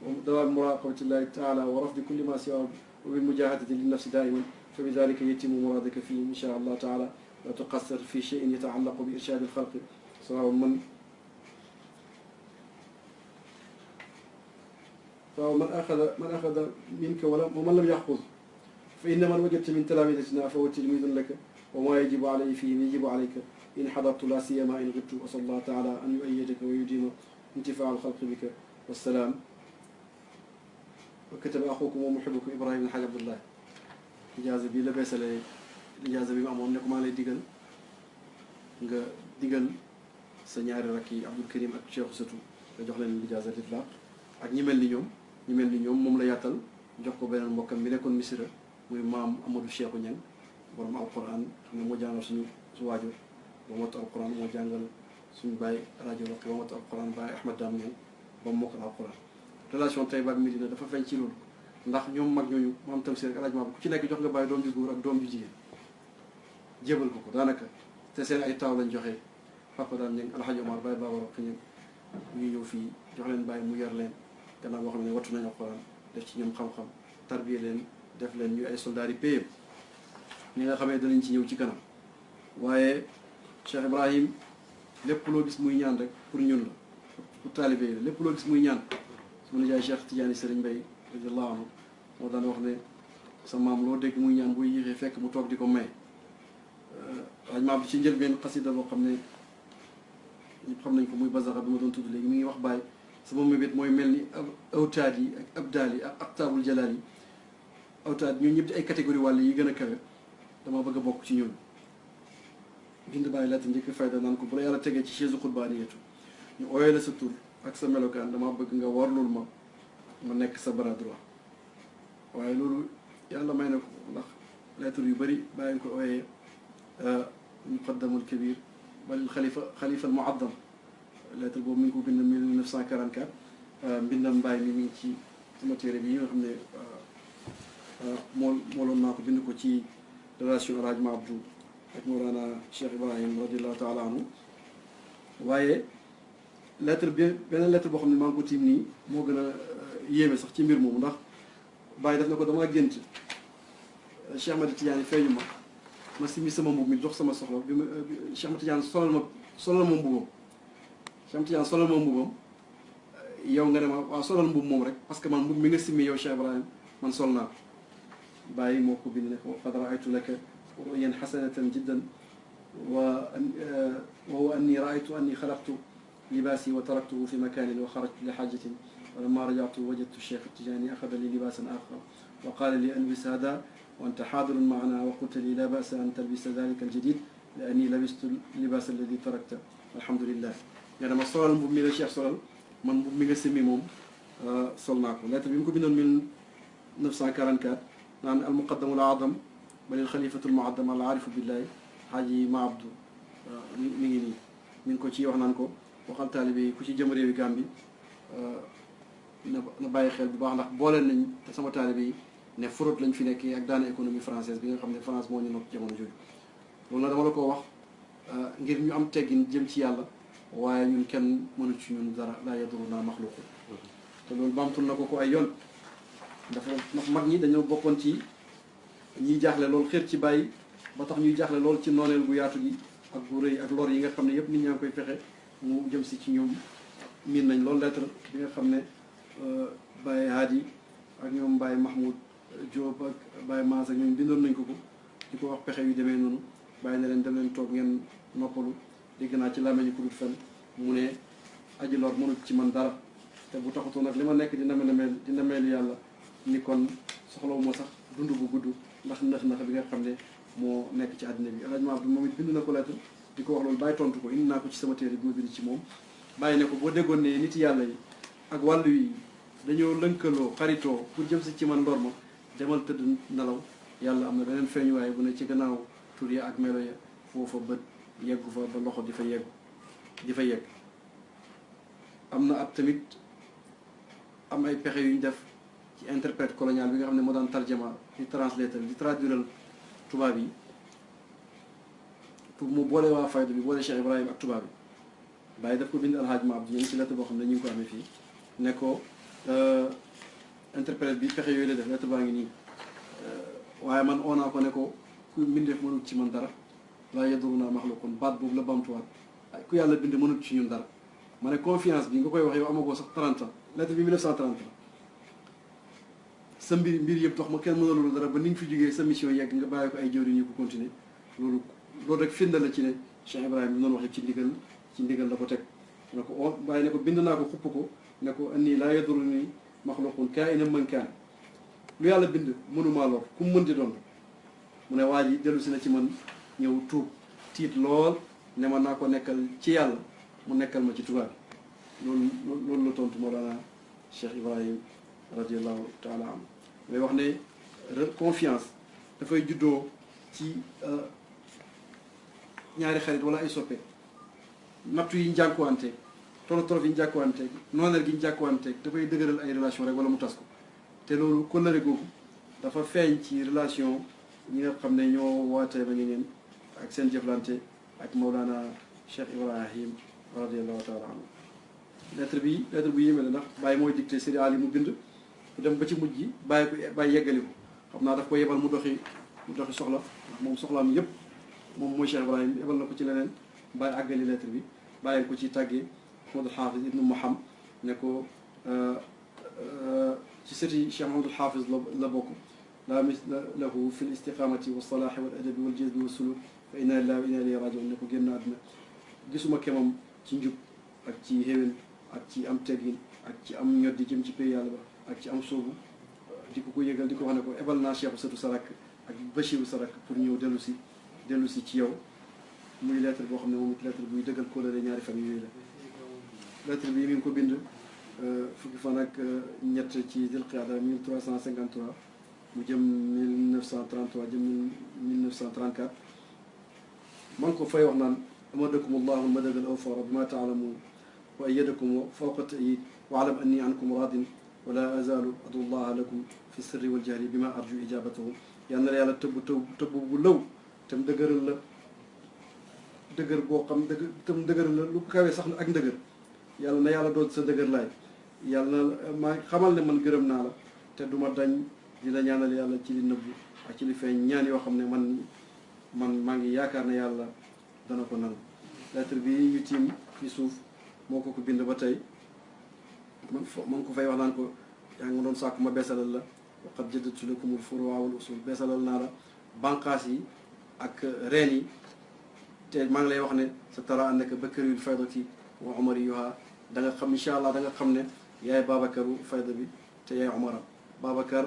ودوام مراقبة الله تعالى ورفض كل ما سواه وبالمجاهدة للنفس دائما فبذلك يتم مرادك فيه إن شاء الله تعالى لا تقصر في شيء يتعلق بإرشاد الخلق سواء من أخذ منك ومن لم يأخذ فإن من وجدت من تلامذتنا فهو تلميذ لك وما يجب عليه فيه يجب عليك إن حضرت لا سيما إن غبت وصلى الله تعالى أن يؤيدك ويديم انتفاع الخلق بك والسلام. وكتب أخوكم ومحبكم إبراهيم الحاج عبد الله. إجازة بي لبس لي إجازة بي أمام نكم على ديغل nga digal sa ñaari rakk yi Abdul Karim ak Cheikh Satou nga jox leen ijaaza litlaq ak ñi mel ni ñoom moom la yàttal jox ko beneen mbokkam mi nekkoon Misira muy maam Amadou Cheikhou Niang borom alquran xam ne moo jàngal suñu waajur ba mottu alquran moo jàngal suñu baay rajo Roqi ba mottu alquran baay Ahmad Dam Niang ba mu mokkal alquran. relation Taïba ak Medina dafa feeñ ci loolu ndax ñoom mag ñooñu maam Tamsir ak alajma ku ci nekk jox nga bàyyi doom ju góor ak doom ju jigéen jébal ko daanaka te seen ay taw lañ joxe papa daan ñang alhaji Omar Baye Baba Roqi ñang ñu ñëw fii jox leen bàyyi mu yor leen gannaaw boo xam ne wattu nañu alquran def ci ñoom xam-xam tarbiye leen def leen ñu ay soldats yi payé ñi nga xamee danañ ci ñëw ci kanam. waaye Cheikh Ibrahim lépp loo gis muy ñaan rek pour ñun la pour taalibe yi la lépp loo gis muy ñaan su ma nijaay Cheikh Tidiane Serigne Mbaye radiyallahu anhu moo daan wax ne sa maam loo dégg muy ñaan buy yéexee fekk mu toog di ko may. waaye maam bi ci njëlbeen xasida boo xam ne ñëpp xam nañ ko muy bazaxa bi ma doon tudd léegi mi ngi wax bàyyi sama mébét mooy mel ni awtaad yi ak abdaal yi ak aqtaabul jalaal yi awtaad ñun ñëpp di ay catégorie wàll yi gën a kawe dama bëgg a bokk ci ñun. bind bàyyi laata njëkk fayda naan ko bu la yàlla tegee ci chaise xutbaaniyatu ñu ooyee la sa tur ak sa melokaan dama bëgg nga warlul ma nekk sa bras droit. waaye loolu yàlla may na ko ndax lettre yu bëri bàyyi nga ko ooyee muqaddamul kabir balil xalifa al muaddam lettre boobu mi ngi ko bind 1944 mbindam Mbaye mi ngi ci sama téere bi yi nga xam ne mooloon naa ko bind ko ci relation Alhaji Ma Abdou ak Mawlana Cheikh Ibrahim radiallahu taala anhu. waaye lettre bi beneen lettre boo xam ne maa ngi ko tiim nii moo gën a yéeme sax ci mbir moomu ndax Baye def na ko dama gént Cheikh Ahmed Tidiane feeñu ma simi sama mbub mi jox sama soxla bi ma Cheikh Ahmed Tidiane solal ma mbubam Cheikh Ahmed Tidiane solal ma mbubam yow nga ne ma waaw solal mbub moom rek parce que man mbub mi nga simmi yow Cheikh Ibrahim man sol naa ko. Baye moo ko bind ne ko qad raaytu laka ru'yan hasanatan jiddan wa huwa anni raaytu anni xalaqtu libaasi wa taraktuhu fi makanin wa xarajtu li xaajatin wa lamma rajactu wajadtu Cheikh Tidiane axada li libaasan axar wa qaala li albis hada wa anta xaadirun maana wa qulta li la basa an talbisa dalika aljadid li anni labistu libaas alladi tarakta alhamdulillah. nga dama solal mbub mi la Cheikh solal man mbub mi nga simmi moom sol naa ko. lettre bi mu ko bindoon 1944 naan al muqaddamu al aadam balil xalifatul muaddam al aarifu billahi xaaji Ma Abdou mi ngi nii mi ngi ko ci wax naan ko waxal taalibe yi ku ci jëm réewi Gàmbi na bàyyi xel bu baax ndax booleel nañ te sama taalibe yi ne fraude lañ fi nekkee ak daana économie française bi nga xam ne France moo ñu nokk jamono jooju. loolu nag dama la ko wax ngir ñu am teggin jëm ci yàlla waaye ñun kenn mënu ci ñun dara laa yaduruna maxluqun te loolu baamtul na ko ay yoon. dafa ndax mag ñi dañoo bokkoon ci ñiy jaaxle lool xër ci bàyyi ba tax ñuy jaaxle lool ci nooneel gu yaatu gi ak gu rëy ak lor yi nga xam ne yëpp nit ñaa ngi koy fexe mu jëm si ci ñoom. miin nañ loolu lettre bi nga xam ne Baye Hadi ak ñoom Baye Mahmoud Diop ak Baye Maas ak ñoom bindoon nañ ko di ko wax pexe yu demee noonu bàyyi na leen dem leen toog ngeen noppalu. dégg naa ci làmmiñ ku dul fen mu ne aji lor mënut ci man dara te bu taxutoon nag li ma nekk dina meelu yàlla ni kon soxlawu ma sax dund bu gudd ndax ndax bi nga xam ne moo nekk ci àddina bi. Alhaji Ma Abdou moom it bind na ko lettre di ko wax loolu bàyyi tontu ko indi naa ko ci sama téere bi ma bind ci moom. bàyyi ne ko boo déggoon ne nit yàlla yi ak wàllu yi dañoo lënkaloo xaritoo pour jëm si ci man lor ma demal tëdd nelaw yàlla am na beneen feeñuwaay bu ne ci gannaaw tur ya ak melo ya foofa bët yeggu fa ba loxo di fa yegg. am na ab tamit am ay pexe yu ñu def ci interprète colonial bi nga xam ne moo daan tarjama di translateur di traduiral tubaab yi pour mu boole waa fayda bi boole Cheikh Ibrahim ak tubaab yi. Baye daf ko bind Alhaji Ma Abdou ci lettre boo xam ne ñu ngi ko amee fii ne ko interprète bi pexe yooyu la def lettre baa ngi nii waaye man oo naa ko ne ko ku mbindeef mënut ci man dara laa yaduruna maxluqun baat boobu la bamtuwaat ku yàlla bind mënut ci ñun dara. ma ne confiance bi nga koy wax yow amagoo sax 30 ans lettre bi 1930 la sa mbir yëpp dox ma kenn mënalul dara ba ni nga fi jógee sa mission yegg nga bàyyi ko ay jëwriñ ñu ko continuer loolu rek firnde la ci ne Cheikh Ibrahima bi noonu waxee ci ndigal la ko teg ne ko o bàyyi ne ko bind naa ko xupp ko ne ko anni laa yaduruni maxluqun kaa'inan man kaan lu yàlla bind mënumaa lor ku mu mën di doon mu ne waa ji dellu si na ci man ñëw tuub tiit lool ne ma naa ko nekkal ci yàlla mu nekkal ma ci tubaab bi loolu la tontu Mawlana Cheikh Ibrahim radiallahu taala anhu may wax ne confiance dafay juddoo ci ñaari xarit wala ay soppe nattu yi ñu jànkuwanteeg tolof yi ñu jànkuwanteeg nooneel gi ñu jànkuwanteeg dafay dëgëral ay relation rek wala mu tas ko te loolu kóllëre googu dafa feeñ ci relation ñi nga xam ne ñoo waatee ba ngeen ak seen jëflante ak Mawlana Cheikh Ibrahim radiallahu taala anhu lettre bu yéeme la ndax bàyyi mooy dicté Seydi Ali mu bind mu dem ba ci mujj gi bàyyi yeggali ko xam naa daf ko yebal mu doxi soxla ndax moom soxlaam yëpp moom mooy Cheikh Ibrahim yebal na ko ci leneen bàyyi àggali lettre bi bàyyi ko ci tàggee Mouhamadul Hafiz ibnu Muhammad ne ko ci sëti Cheikh Mouhamadul Hafiz la bokk laa misla lahu fi l istiqamati wa salaahi wal adabi wal jazbi wa suluk fa inna lillahi wa inna ilayhi rajiun ne ko génn àdduna gisuma kemam ci njub ak ci xéwén ak ci am teggin ak ci am ñoddi jëm ci pay yàlla ba ak ci am soobu di ko yëgal di ko wax ne ko ebal naa Cheikh sëtu Sarak ak Bachiru Sarak pour ñëw dellu si ci yow muy lettre boo xam ne moom it lettre buy dëggal kóllëre ñaari famille yooyu la lettre bi mi ngi ko bind fukki fan ak ñett ci Dil Qiyada 1353 mu jëm 1933 jëm 1934 man ko fay wax naan amadakum allahu almadad al awfara bima taalamuun wa ayyadakum fawqa ta'yid wa alam anni ankum radin wa la azalu adu llaha lakum fi sirri wal jahri bima arju ijabatahu yal na la yàlla tëbb bu law tam dëgëral la dëgër boo xam tam dëgëral la lu kawee sax ak ndëgër yàlla na yàlla doon sa dëgër laay yàlla na maa xamal ne man gërëm naa la te duma dañ di la ñaanal yàlla ci li nëbbu ak ci li feeñ ñaan yoo xam ne man maa ngi yaakaar ne yàlla dana ko nangu lettre bi ñu tiim fi suuf moo ko bind ba tey man ko fay wax naan ko yaa ngi doon sàkku ma beesalal la waqad jaddadtu lakumul furu'a wal usul beesalal naa la banqaas yi ak reen yi te maa ngi lay wax ne sa tara annaka bakariyul faydati wa umariyuha da nga xam incha allah da nga xam ne yaay Babakaru fayda bi te yaay Umaram Babakar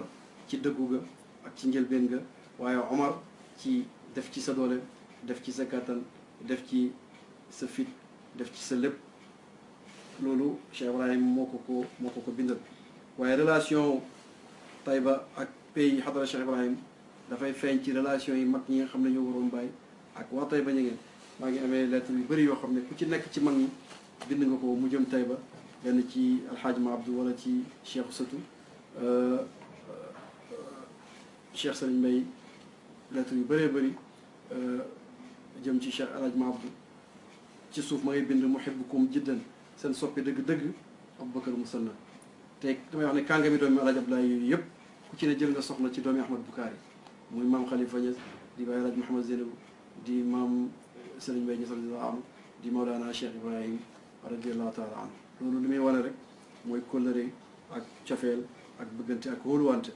ci dëggu ga ak ci njëlbeen ga waaye Omar ci def ci sa doole def ci sa kàttan def ci sa fit def ci sa lépp loolu Cheikh Ibrahim moo ko bindal waaye relation Taïba ak pays xadara Cheikh Ibrahim dafay feeñ ci relation yi mag ñi nga xam ne ñoo waroon bàyyi ak waa Taïba ñu ngeen maa ngi amee lettre yu bëri yoo xam ne ku ci nekk ci mag ñi bind nga ko mu jëm Taïba benn ci alxaaj ma Abdou wala ci Cheikh Sëtu Cheikh Sëriñ Mbay lettre yu bëree bëri jëm ci Cheikh alxaaj ma Abdou ci suuf ma ngay bind muhibbukum jiddan seen soppi dëgg-dëgg Aboubacar Musanna te damay wax ne kàngami doomi alxaaj Abdoulaye yooyu yëpp ku ci ne jël nga soxna ci doomi Ahmad Bukaari muy maam Khalifa Niass di baay alxaaj Mouhamad Zeynabu di maam Sëriñ Mbay Niass radiyallahu anhu di Mawlana Cheikh Ibrahim radiyallahu taala anhu loolu li muy wane rek mooy kóllëre ak cofeel ak bëggante ak wóoluwante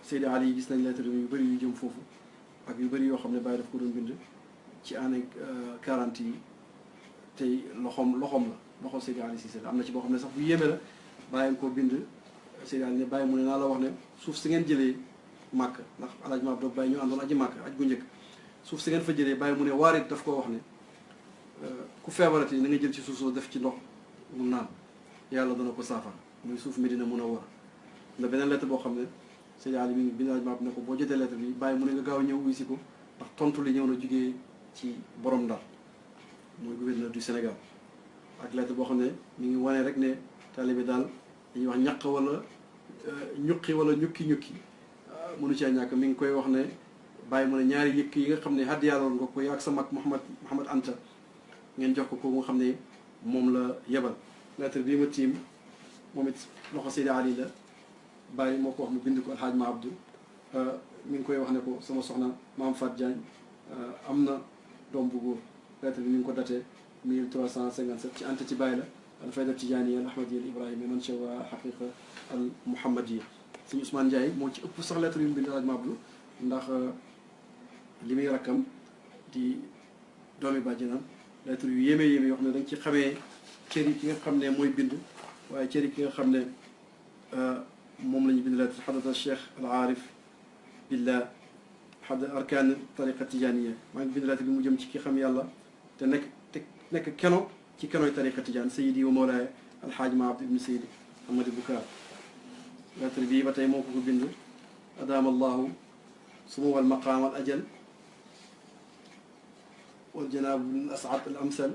Seydi Ali yi gis nañ lettre yu bëri yu jëm foofu ak yu bëri yoo xam ne Baye daf ko doon bind ci année 40 yi tey loxoom la loxo Seydi Ali Cissé la am na ci boo xam ne sax bu yéeme la Baye nga koo bind Seydi Ali ne Baye mu ne naa la wax ne suuf si ngeen jëlee màkk ndax alaaj ma Abdou Baye ñu àndoon aji màkk aj gu njëkk suuf si ngeen fa jëlee Baye mu ne waarit daf koo wax ne ku feebarati na nga jël ci suuf soo def ci ndox mu naan yàlla dana ko saafara muy suuf Medina mun a war na beneen lettre boo xam ne Seydi Ali mi ngi bind alaaj ma Abdou ne ko boo jotee lettre bi Baye mu ne nga gaaw ñëw wuy si ko ndax tontu li ñëw na jugee ci borom Ndar mooy gouverneur du Sénégal ak lettre boo xam ne mi ngi wane rek ne taalibe daal dañuy wax ñaq wala ñuqi wala ñukki mënu cee ñàkk mi ngi koy wax ne Baye mu ne ñaari yëkk yi nga xam ne xaddi yàlla woon nga ko ak sa mag Mouhamad Anta ngeen jox ko nga xam ne moom la yebal lettre bii ma tiim moom it loxo Seydi Ali la Baye moo ko wax mu bind ko alxaaj ma Abdou mi ngi koy wax ne ko sama soxna maam Fat Diagne am na doom bu góor lettre bi mi ngi ko daté 1357 ci Anta ci Baye la al fayda tijaaniya al ahmadiyya al ibrahimiyya man shawa haqiqa al muhammadiyya suñu Ousmane Ndiaye moo ci ëpp sax lettre yu mu bind alxaaj ma Abdou ndax li muy rakkam di doomi bàjjanam lettre yu yéeme yéeme yoo xam ne dañ ci xamee cër yi ki nga xam ne mooy bind waaye cër yi ki nga xam ne moom la ñu bind lettre xadata cheikh al aarif billah xad arkaan tariqa tijaniya maa ngi bind lettre bi mu jëm ci ki xam yàlla te nekk keno ci kenoy tariqa tijaan sayidi wa mawlaaya alxaaj ma abd ibn sayidi Hamadi Bukaar lettre bii ba tey moo ko bind adaama allahu sumuwa al maqaam al ajal wal janaab al as'ad al amsal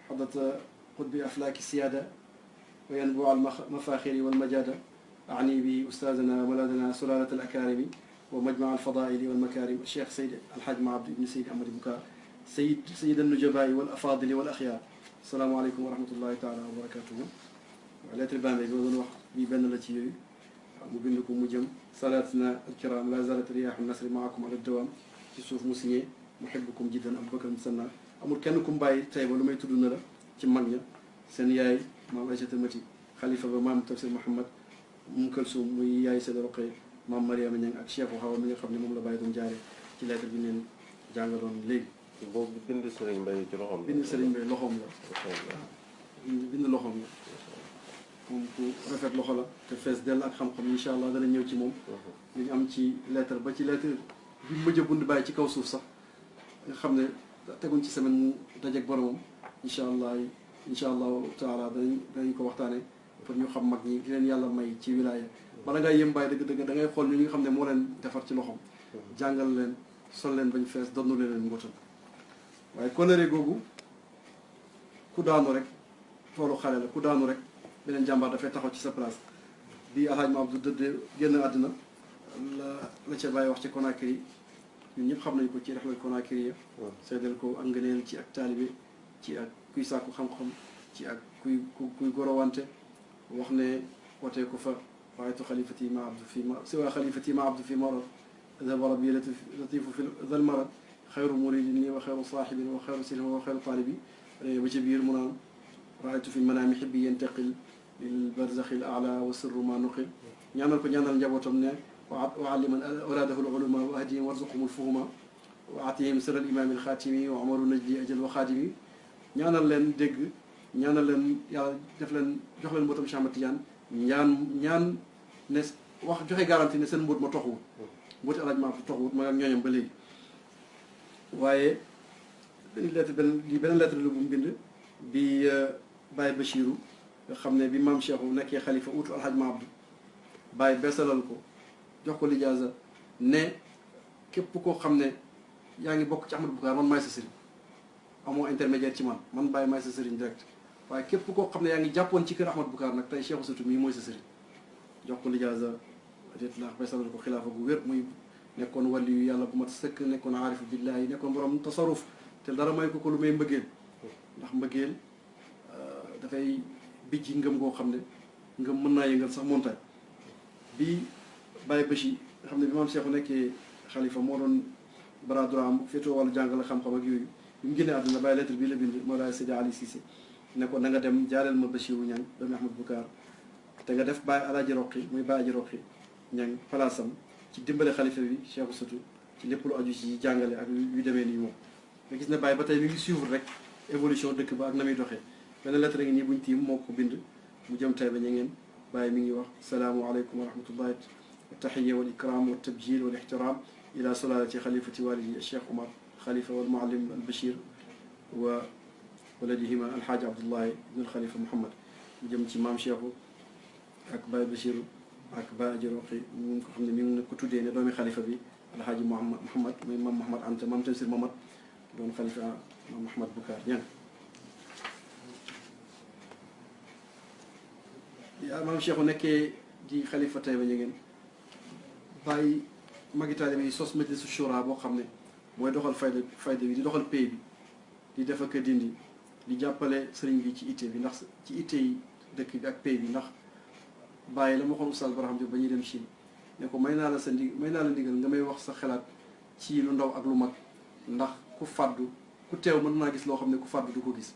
xadata qutbi aflaaki siyaada wa yanbu al mafaaxiri wal majaada أعني به أستاذنا ولادنا سلالة الأكارم ومجمع الفضائل والمكارم الشيخ سيد الحاج عبد بن سيد أحمد بكار سيد النجباء والأفاضل والأخيار السلام عليكم ورحمة الله تعالى وبركاته lettre baa ngi doon wax bii benn la ci yooyu mu bind ko mu jëm salaatuna alkiram la zalat riyaahu nasri maakum ala dawam ci suuf mu signé muhibbukum jiddan Abubakar Musanna amul kenn ku mu bàyyi tey ba lu may tudd na la ci mag ña seen yaay maam Aïssata Mati xalifa ba maam Tafsir Mouhamad Kalsum muy yaay Seyda Roqee maam Mariama Ñang ak Cheikh Xawa mi nga xam ne moom la bàyyi doon jaaree ci lettre bi neen jàngaloon léegi. boobu bind Serigne Mbaye ci loxoom la. bind Serigne Mbaye loxoom la. bind loxoom la. moom ku rafet loxo la te fees dell ak xam-xam incha allah dana ñëw ci moom. li ñu am ci lettre ba ci lettre bi mujj a bund bàyyi ci kaw suuf sax nga xam ne teguñ ci semaine mu dajeeg boromam incha allahu taala danañ ko waxtaanee. pour ñu xam mag ñi di leen yàlla may ci wilaaya bala ngay yëm bàyyi dëgg-dëgg da ngay xool ñu nga xam ne moo leen defar ci loxoom jàngal leen sol leen bañ fees donnu leen mbootam waaye kóllëre googu ku daanu rek toolu xale la ku daanu rek beneen jàmbaar dafay taxaw ci sa place bi alhaaj ma abdou dëdde génn àddina la ca bàyyi wax ci Conakry ñun ñëpp xam nañ ko ci rexlal Conakry ya seedal ko ak ngëneel ci ak taalibe ci ak kuy sàkku xam-xam ci ak kuy gorowante wax ne wootee ko fa waaytu xalifati ma abdu fi ma siwa xalifati ma abdu fi marad adhaba rabbi latifu fi dal marad xayru muridin li wa xayru saaxibin wa xayru silma wa xayru taalibi ba ca biir mu naan raaytu fi lmanaami xibbi yentaqil lil barzaxi l ala wa sirru ma nuqil ñaanal ko ñaanal njabootam ne wa alliman awlaadahu l ulama wa ahdihim warzuqhum l fuhuma wa atihim sir al imam al xaatimi wa amaru najli ajal wa xaadimi ñaanal leen dégg ñaanal leen yàlla def leen jox leen mbootam Cheikh Ahmad Tidiane ñaan ne wax joxe garantie ne seen mbóot ma toxuwut mbooti alaaj ma toxuwut ma ak ñooñam ba léegi waaye beneen lettre la bu mu bind bi Baye Bachiru nga xam ne bi maam Cheikh nekkee xalifa utu alhaj ma abdu Baye beesalal ko jox ko lijaasa ne képp koo xam ne yaa ngi bokk ci Ahmad Bukaar man maay sa sëriñ amoo intermédiaire ci man Baye maay sa sëriñ direct waaye képp koo xam ne yaa ngi jàppoon ci kër Ahmad Bukaar nag tey Cheikh Ousseynou mii mooy sa sëriñ jox ko lijaasa det la beesalal ko xilaafa gu wér muy nekkoon wàlli yu yàlla bu mat sëkk nekkoon aarifu billahi nekkoon borom tasaruf te dara may ko lu may mbëggeel ndax mbëggeel dafay bijji ngëm goo xam ne ngëm mën naa yëngal sax montagne bi Baye Bachi nga xam ne bi maam Cheikh nekkee xalifa moo doon bras droit am féetoo wàllu jàngale xam-xam ak yooyu bi mu génnee àdduna Baye lettre bii la bind Mawlaay Seydi Ali Cissé ne ko na nga dem jaareel ma Bachiru Ñang doomi Ahmad Bukaar te nga def Baye Alaaji Roqi muy Baye Aji Roqi Ñang palaasam ci dimbale xalifa bi Cheikh Ousseynou ci lépp lu aju ci jàngale ak yu demee nii moom nga gis ne Baye ba tey mi ngi suivre rek évolution dëkk ba ak na muy doxee benn lettre ngi nii buñ tiim moo ko bind mu jëm tay ba ñu ngeen Baye mi ngi wax salaamualeykum wa rahmatullahi wa taxiya wal ikram wa tabjil wal ixtiram ila solalati xalifati walidi Cheikh Omar xalifa wal muallim al Bachir wa waladihima alxaaj Abdullahi ibn al Xalifa Muhammad mu jëm ci maam Cheikhu ak Baye Bachir ak Baye Aji Roqi mu ko xam ne mi ngi ko tuddee ne doomi xalifa bi alxaaji Muhammad muy maam Muhammad Anta maam Tafsir Mamad doon xalifa maam Muhammad Bukaar Ñang yaa maam Cheikhu nekkee di xalifa Tayba Ñangeen bàyyi magi taalibe yi sos majlisu shura boo xam ne mooy doxal fayda bi di doxal pay bi di def ak dindi di jàppale sëriñ bi ci itte bi ndax ci itte yi dëkk bi ak pay bi ndax bàyyi la ma waxoon Oustaz Barham Diop ba ñuy dem Chine ne ko may naa la ndigal nga may wax sa xalaat ci lu ndaw ak lu mag ndax ku fàddu ku teew mën naa gis loo xam ne ku fàddu du ko gis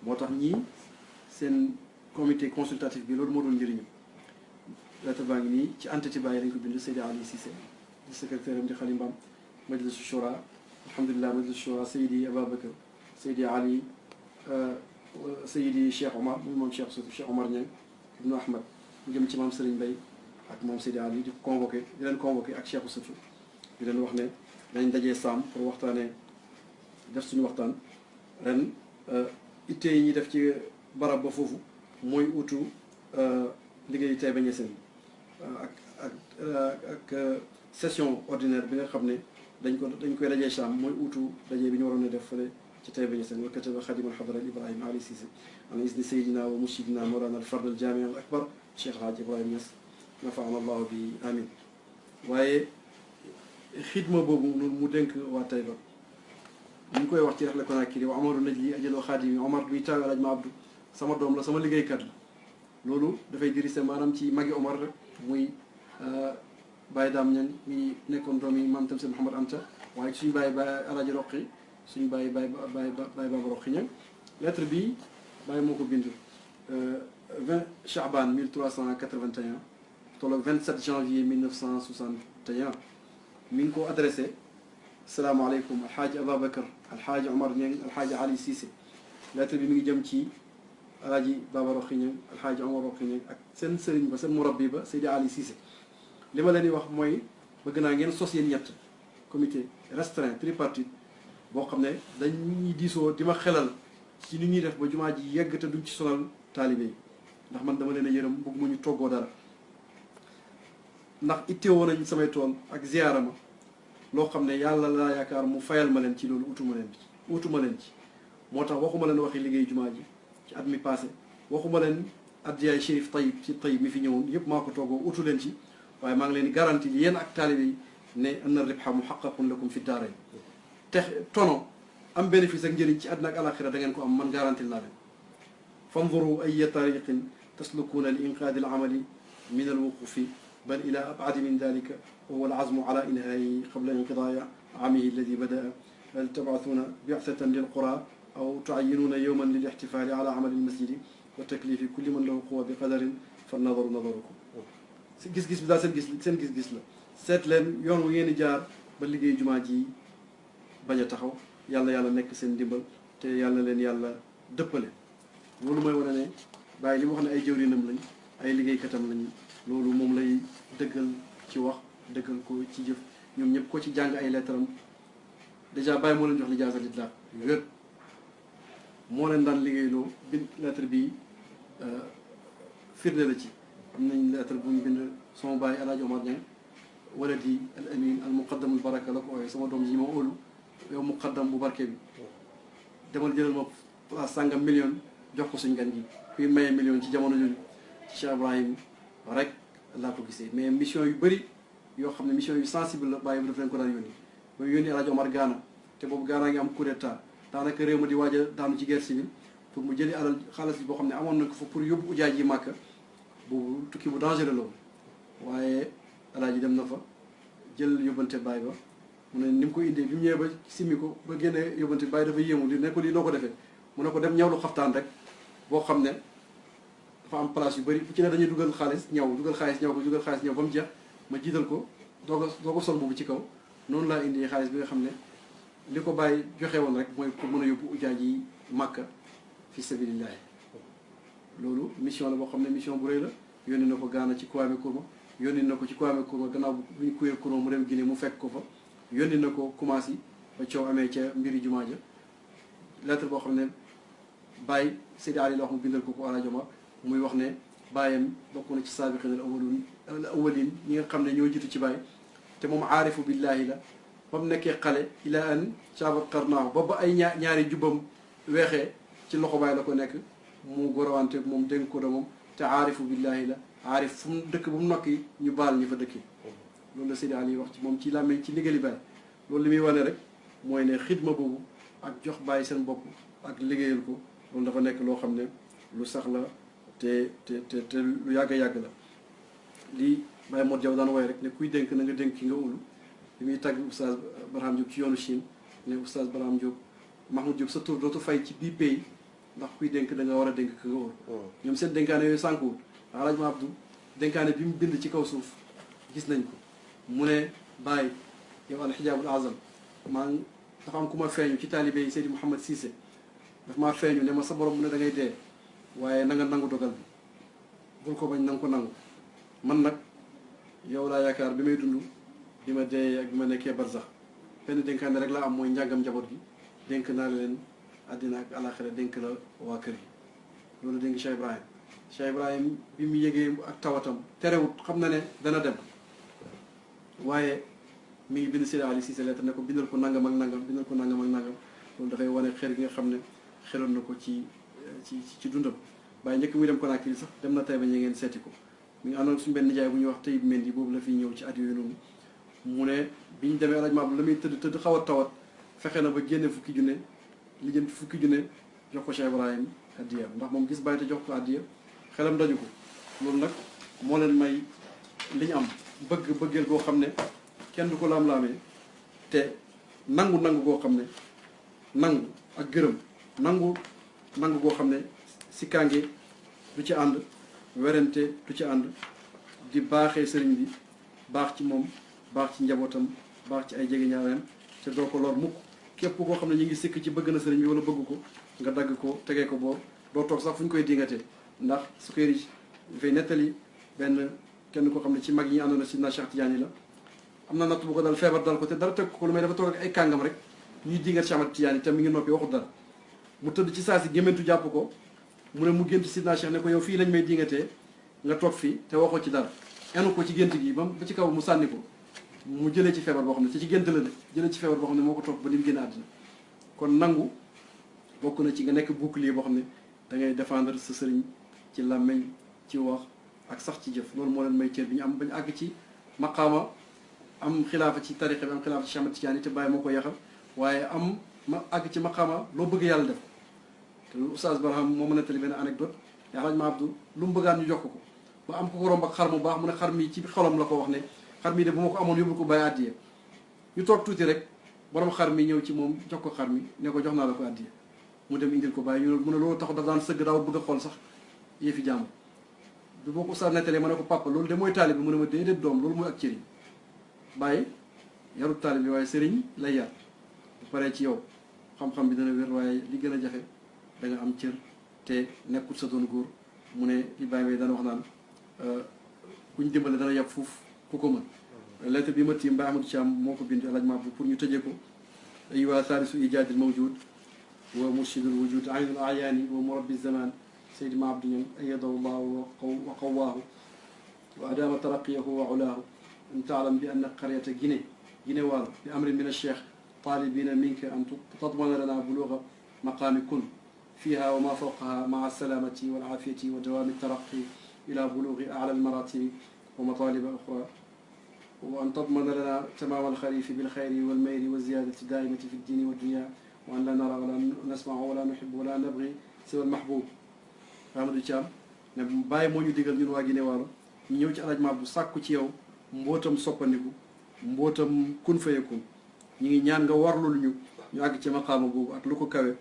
moo tax ñii seen comité consultatif bi loolu moo doon njëriñu lettre baa ngi nii ci entité bàyyi lañ ko bind Seydi Ali Cissé di secrétaire am di xalimbam majlisu shura alhamdulilah majlis shura Seydi Ababacar Seydi Ali Seydi Cheikh Omar muy moom Cheikh Soufi Cheikh Omar Niang ibnu Ahmad mu jëm ci maam Serigne Mbaye ak moom Seydi Ali di leen convoqué ak Cheikh Soufi di leen wax ne dañ dajee saam pour waxtaanee def suñu waxtaan ren itte yi ñuy def ci barab ba foofu mooy utu liggéeyu Taïba Niassène ak session ordinaire bi nga xam ne dañ koy dajee saam mooy utu dajee bi ñu waroon a def fële ci Taïba Niassène wa kataba xadim alxadra Ibrahim Ali Cissé an isni sayidina wa murshidina mawlana alfard aljami al akbar Cheikh Alhaji Ibrahima Niass nafaana allahu bi amin waaye xidma boobu mu dénk waa Taïba ñu ngi koy wax ci Rihla Konakri wa Amaru Najli ajaloo xaadimi Omar bi taaw Alaaji ma Abdou sama doom la sama liggéeykat la loolu dafay dirise maanaam ci magi Omar rek muy Baye Dame Niang mi nekkoon doom yi maam Tamsir Mouhamad Anta waaye suñu bàyyi Alaaji Roqi suñu bàyyi Baba Roqi Niang lettre bi Baye moo ko bind 20 Chaban 1381 tolloog 27 janvier 1961 mi ngi ko adressé salaamaaleykum alxaaji Ababacar alxaaji Omar Niang alxaaji Ali Cissé lettre bi mi ngi jëm ci alaaji Baba Roqi Niang alxaaji Omar Roqi Niang ak seen sëriñ ba seen murabbi ba Seydi Ali Cissé li ma leen di wax mooy bëgg naa ngeen sos yéen ñett comité restreint tripartite boo xam ne dañuy diisoo di ma xelal ci ni ñuy def ba jumaa ji yegg te duñ ci sonal taalibe yi ndax man dama leen a yërëm bëgg mu ñu toggoo dara ndax itteewoo nañ samay tool ak ziyaara ma loo xam ne yàlla laa yaakaar mu fayal ma leen ci loolu utuma leen ci moo tax waxuma leen waxi liggéey jumaa ji ci at mi passé waxuma leen addiyaay Chérif Tayyib ci Tayyib mi fi ñëwoon yëpp maa ko toggoo utu leen ci waaye maa ngi leen di garanti yéen ak taalibe yi ne anna ribha muhaqqaqun lakum fi daarayn te tono am bénéfice ak njëriñ ci àddina ak alaxira da ngeen ko am man garanti naa leen fanzuru ayya tariqin taslukuuna li inqaadi al-amali min al-wuqufi bal ila ab'adi min dalika wa huwa al-azmu ala inhaayi qabla inqidaai aamihi alladi badaa hal tab'athuuna bi'thatan lil-qura aw tu'ayyinuuna yawman lil-ihtifaali ala amali al-masjidi wa taklifi kulli man lahu quwwa bi qadarin fa nadaru nadarukum si gis-gis bi daal seen gis-gis la seet leen yoon wu ngeen di jaar ba liggéey jumaa ji bañ a taxaw yàlla nekk seen ndimbal te yàlla leen yàlla dëppale loolu mooy wane ne bàyyi li mu wax ne ay jëwrinam lañ ay liggéeykatam lañ loolu moom lay dëggal ci wax dëggal ko ci jëf ñoom ñëpp ko ci jàng ay lettaram dèjà bàyyi moo leen jox lijaasa litlaq wér moo leen daan liggéeyloo bind lettre bi firnde la ci am nañ lettre bu ñu bind sama bàyyi Alaaji Omar Niang waladi al amin al muqaddam al baraka la ko ooyee sama doom ji ma óolu yow muqaddam bu barke bi demal jëlal ma place sàngam million jox ko suñ gan gi kuy maye million ci jamono jooju ci Cheikh Ibrahim rek laa ko gisee mais mission yu bëri yoo xam ne mission yu sensible la bàyyi bi daf leen ko daan yónni ba yónni Alaaji Omar Gaana te boobu Gaana ngi am coup d'état daanaka réew ma di waaj a daanu ci guerre civile pour mu jëli alal xaalis bi boo xam ne amoon na ko fa pour yóbbu ujaaj yi Màkka boobu tukki bu dangereux loolu waaye alaaji dem na fa jël yóbbante baay ba mu ne ni mu ko indee bi mu ñëwee ba simmi ko ba génne yóbbante baay dafa yéemu di ne ko lii noo ko defee mu ne ko dem ñawlu xaftaan rek boo xam ne dafa am place yu bëri bu ci ne dañuy dugal xaalis ñaw dugal xaalis ñaw ko dugal xaalis ñaw ba mu jeex ma jiital ko doo ko sol boobu ci kaw noonu laa indi xaalis bi nga xam ne li ko bàyyi joxe woon rek mooy pour mën a yóbbu ujaaj yi Màkka fi sabilillahi loolu mission la boo xam ne mission bu rëy la yónni na ko Gaana ci Kwame Nkrumah yónni na ko ci Kwame Nkrumah gannaaw bu ñu kuyee Nkrumah mu dem Guinée mu fekk ko fa yónni na ko Kumasi ba coow amee ca mbiri jumaa ja lettre boo xam ne Baye Seydi Ali la wax mu bindal ko Alaaji Omar muy wax ne bàyyam bokk na ci saabiqiin al awwaliin ñi nga xam ne ñoo jiitu ci Baye te moom aarifu billahi la ba mu nekkee xale ila an caabat qarnaahu ba ay ñaari jubbam weexee ci loxo Baye la ko nekk mu gorawante moom dénk ko doomam te aarifu billahi la aarif fu mu dëkk bu mu nokki ñu baal ñi fa dëkki loolu la Seydi Ali wax ci moom ci làmmiñ ci ndigali Baye loolu li muy wane rek mooy ne xidma boobu ak jox Baye seen bopp ak liggéeyal ko loolu dafa nekk loo xam ne lu sax la te lu yàgg a yàgg la lii Baye Modou Diaw daan woy rek ne kuy dénk na nga dénk ki nga ulu li muy tàgg oustaz Barham Diop ci yoonu Chine ne oustaz Barham Diop Mahmoud Diop sa tur dootu fay ci bii pays ndax kuy dénk da nga war a dénk ki nga ul ñoom seen dénkaane yooyu sànkuwul ndax Alaaji Ma Abdou dénkaane bi mu bind ci kaw suuf gis nañ ko mu ne Baye yow alxijaabul azam maa ngi dafa am ku ma feeñu ci taalibe yi Seydi Mouhamed Cissé daf maa feeñu ne ma sa borom mu ne da ngay dee waaye na nga nangu dogal bi bul ko bañ na nga ko nangu man nag yow laa yaakaar bi may dund bi ma dee ak bi ma nekkee barsax benn dénkaane rek laa am mooy njàngam njaboot gi dénk naa leen àddina ak alaxira dénk la waa kër gi loolu dénk Cheikh Ibrahim Cheikh Ibrahim bi mu yëgee ak tawatam terewut xam na ne dana dem waaye mi ngi bind Seydi Ali Cissé lettre ne ko bindal ko nangam ak nangam bindal ko nangam ak nangam loolu dafay wane xel gi nga xam ne xeloon na ko ci dundam waaye njëkk muy dem Conakry sax dem na Taïba ñu ngeen seeti ko mi ngi àndoon suñu benn nijaay bu ñuy wax Taïb Mendy boobu la fiy ñëw ci at yooyu noonu mu ne bi ñu demee arrangement bi la muy tëdd xaw a tawat fexe na ba génne fukki junne li jëm fukki junne jox ko Cheikh Ibrahim addiya ndax moom gis bàyyi te jox ko addiya xelam daju ko loolu nag moo leen may li ñu am bëggeel goo xam ne kenn du ko laam-laamee te nangu goo xam ne nangu ak gërëm nangu goo xam ne si kànge du ci ànd werante du ci ànd di baaxee sëriñ bi baax ci moom baax ci njabootam baax ci ay jege ñaareel te doo ko lor mukk képp koo xam ne ñu ngi sikk ci bëgg na sëriñ bi wala bëgg ko nga dagg ko tegee ko boor doo toog sax fu ñu koy dingatee ndax su koy dafay nettali benn kenn koo xam ne ci mag yi àndoon na si na Cheikh Tidiane la am na natt bu ko dal feebar dal ko te dara teg ko lu may dafa toog ak ay kàngam rek ñuy dingat Cheikh Ahmad Tidiane te mi ngi noppi waxut dara mu tëdd ci saa si gémmentu jàpp ko mu ne mu gént Sidna Cheikh ne ko yow fii lañ may dingatee nga toog fii te waxoo ci dara enu ko ci gént gi ba ci kaw mu sànni ko mu jëlee ci feebar boo xam ne te ci gént la de jëlee ci feebar boo xam ne moo ko toog ba ni mu génn àddina kon nangu bokk na ci nga nekk bouclier boo xam ne da ngay défendre sa sëriñ ci làmmeñ ci wax ak sax ci jëf loolu moo leen may cër bi ñu am bañ àgg ci maqaama am xilaafa ci tariqa bi am xilaafa ci Cheikh Ahmad Tidiane te bàyyi moo ko yaxal waaye am ma àgg ci maqaama loo bëgg yàlla def te loolu Oustaz Barham moo mën a tali benn anecdote yaa xaj ma Abdou lu mu bëggaan ñu jox ko ba am ko ko romb ak xar mu baax mu ne xar mi ci xolam la ko wax ne xar mi de bu ma ko amoon yóbbul ko bàyyi àddiya ñu toog tuuti rek borom xar mi ñëw ci moom jox ko xar mi ne ko jox naa la ko àddiya mu dem indil ko bàyyi ñu mu ne loolu tax dafa daan sëgg daawul bëgg a xool sax yëfi jàmm bi boo ko Oustaz nettalee ma ne ko papa loolu de mooy taalib bi mu ne ma déedéet doom loolu mooy ak cëriñ bàyyi yarut taalib bi waaye sëriñ lay yar bu paree ci yow xam-xam bi dana wér waaye li gën a jafe da nga am cër te nekkul sa doon góor mu ne li bàyyi may dana wax naan kuñ dimbale dana yàpp fuuf ku ko mën lettre bi ma tiim Mbaye Amadou Thiam moo ko bind alajma bu pour ñu tëjee ko aywa thalisu ijaadil mawjud wa murshidul wujud aynul ayaani wa murabbi zaman Seydi Ma Abdou Niang ayadahu llahu wa qawaahu wa adama taraqiyahu wa ulaahu an taalam bi anna qaryata Guinée Waalo bi amrin min alcheikh talibina minka an tadmana lana buluga maqaami kun fiha wa ma fawqaha maa alsalamati walafiyati wa dawami altaraqi ila bulugi ala almaratibi wa mataliba uxra wa an tadmana lana tamama alxarifi bilxayri walmayri walziyadati daimati fi ddini waddunia wa an la nara wala nasmaa wala nuhibu wala nabgi siwa almahbub Amadou Thiam ne bàyyi moo ñu digal ñun waa Guinée Waalo ñu ñëw ci alajma bu sàkku ci yow mbootam soppandiku mbootam kun fayakun ñu ngi ñaan nga warlul ñu àgg ci maqaama boobu ak lu ko kawe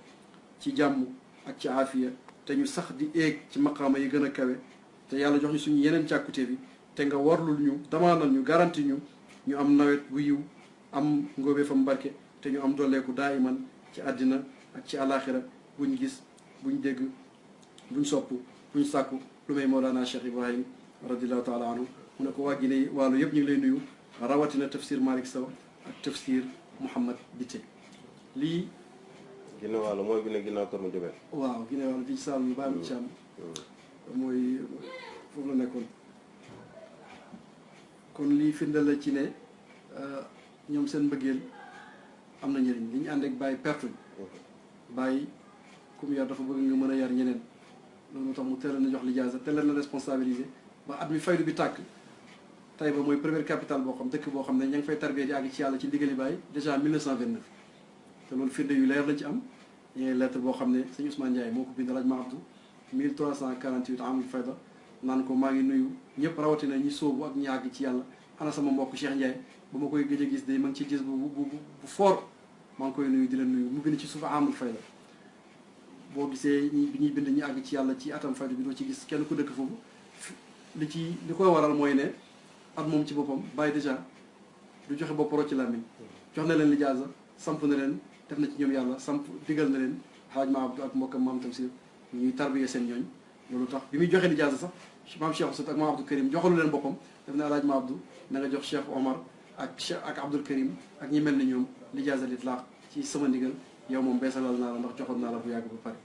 ci jàmm ak ci aafiya te ñu sax di éeg ci maqaama yi gën a kawe te yàlla jox ñu suñu yeneen càkkute bi te nga warlul ñu damaanal ñu garanti ñu am nawet bu yiw am ngóobee fa mbarke te ñu am dolleeku daa iman ci àddina ak ci àlaaxira buñ gis buñ dégg buñ sopp buñ sàkku lu may Mawlana Cheikh Ibrahim radiallahu taala anhu mu ne ko waa Guinée Waalo yëpp ñu ngi lay nuyu rawatina tafsir Malick Sow ak tafsir Mouhamad Bité lii Guinée Waalo mooy bi ne ginnaaw kër mu jobee waaw Guinée Waalo fii ci Saalum Baye Amadou Thiam mooy foofu la nekkoon kon lii firndeel la ci ne ñoom seen mbëggeel am na njëriñ li ñu ànd ak Baye pertuñ Baye ku mu yar dafa bëgg nga mën a yar ñeneen loolu moo tax mu teel na jox lijaasa teel na responsabilisé ba at mi faydu bi tàkk Taïba mooy première capitale boo xam dëkk boo xam ne ña ngi fay tarbiyee di àgg ci yàlla ci ndigali Baye déjà 1929 te loolu firnde yu leer lañ ci am ñu lettre boo xam ne sëñ Ousmane Ndiaye moo ko bind Alajma Abdou 1348 amul fayda naan ko maa ngi nuyu ñëpp rawatina ñi sóobu ak ñi àgg ci yàlla ana sama mbokk Cheikh Ndiaye ba ma koy gëj a gis day ma ngi ci gis bu fort maa ngi koy nuyu di leen nuyu mu bind ci suufa amul fayda boo gisee bi ñuy bind ñi àgg ci yàlla ci atam fayda bi doo ci gis kenn ku dëkk foofu li koy waral mooy ne at moom ci boppam Baye déjà du joxe bopp rocc ci làmmiñ jox na leen lijaasa samp na leen def na ci ñoom yàlla samp digal na leen xaaj ma Abdou ak mbokkam maam Tamsir ñuy tarbiye seen ñooñ loolu tax bi muy joxe lijaasa sax maam Cheikh Ousset ak maam Abdou Karim joxalu leen boppam def na alaaj ma Abdou na nga jox Cheikh Omar ak Cheikh ak Abdoul Karim ak ñi mel ni ñoom lijaasa litlaax ci sama ndigal yow moom beesalal naa la ndax joxoon naa la bu yàgg ba pare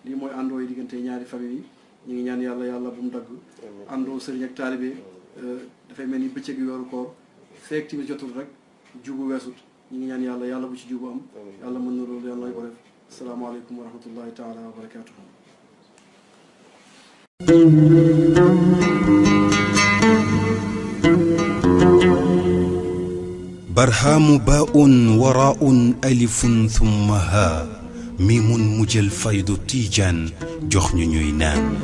lii mooy àndoo yi diggante ñaari famille yi ñu ngi ñaan yàlla bu mu dagg àndoo sëriñ ak taalibe dafay mel ni bëccëg weeru koor feek timis jotul rek jubu weesut ñu ngi ñaan yàlla bu ci jubu am yàlla mën na loolu yàlla nañ ko def asalaamaaleykum wa rahmatullahi taala wa barakatuhu برهام باء وراء ألف ثم ها ميم مجل فيض تيجان جخن نينان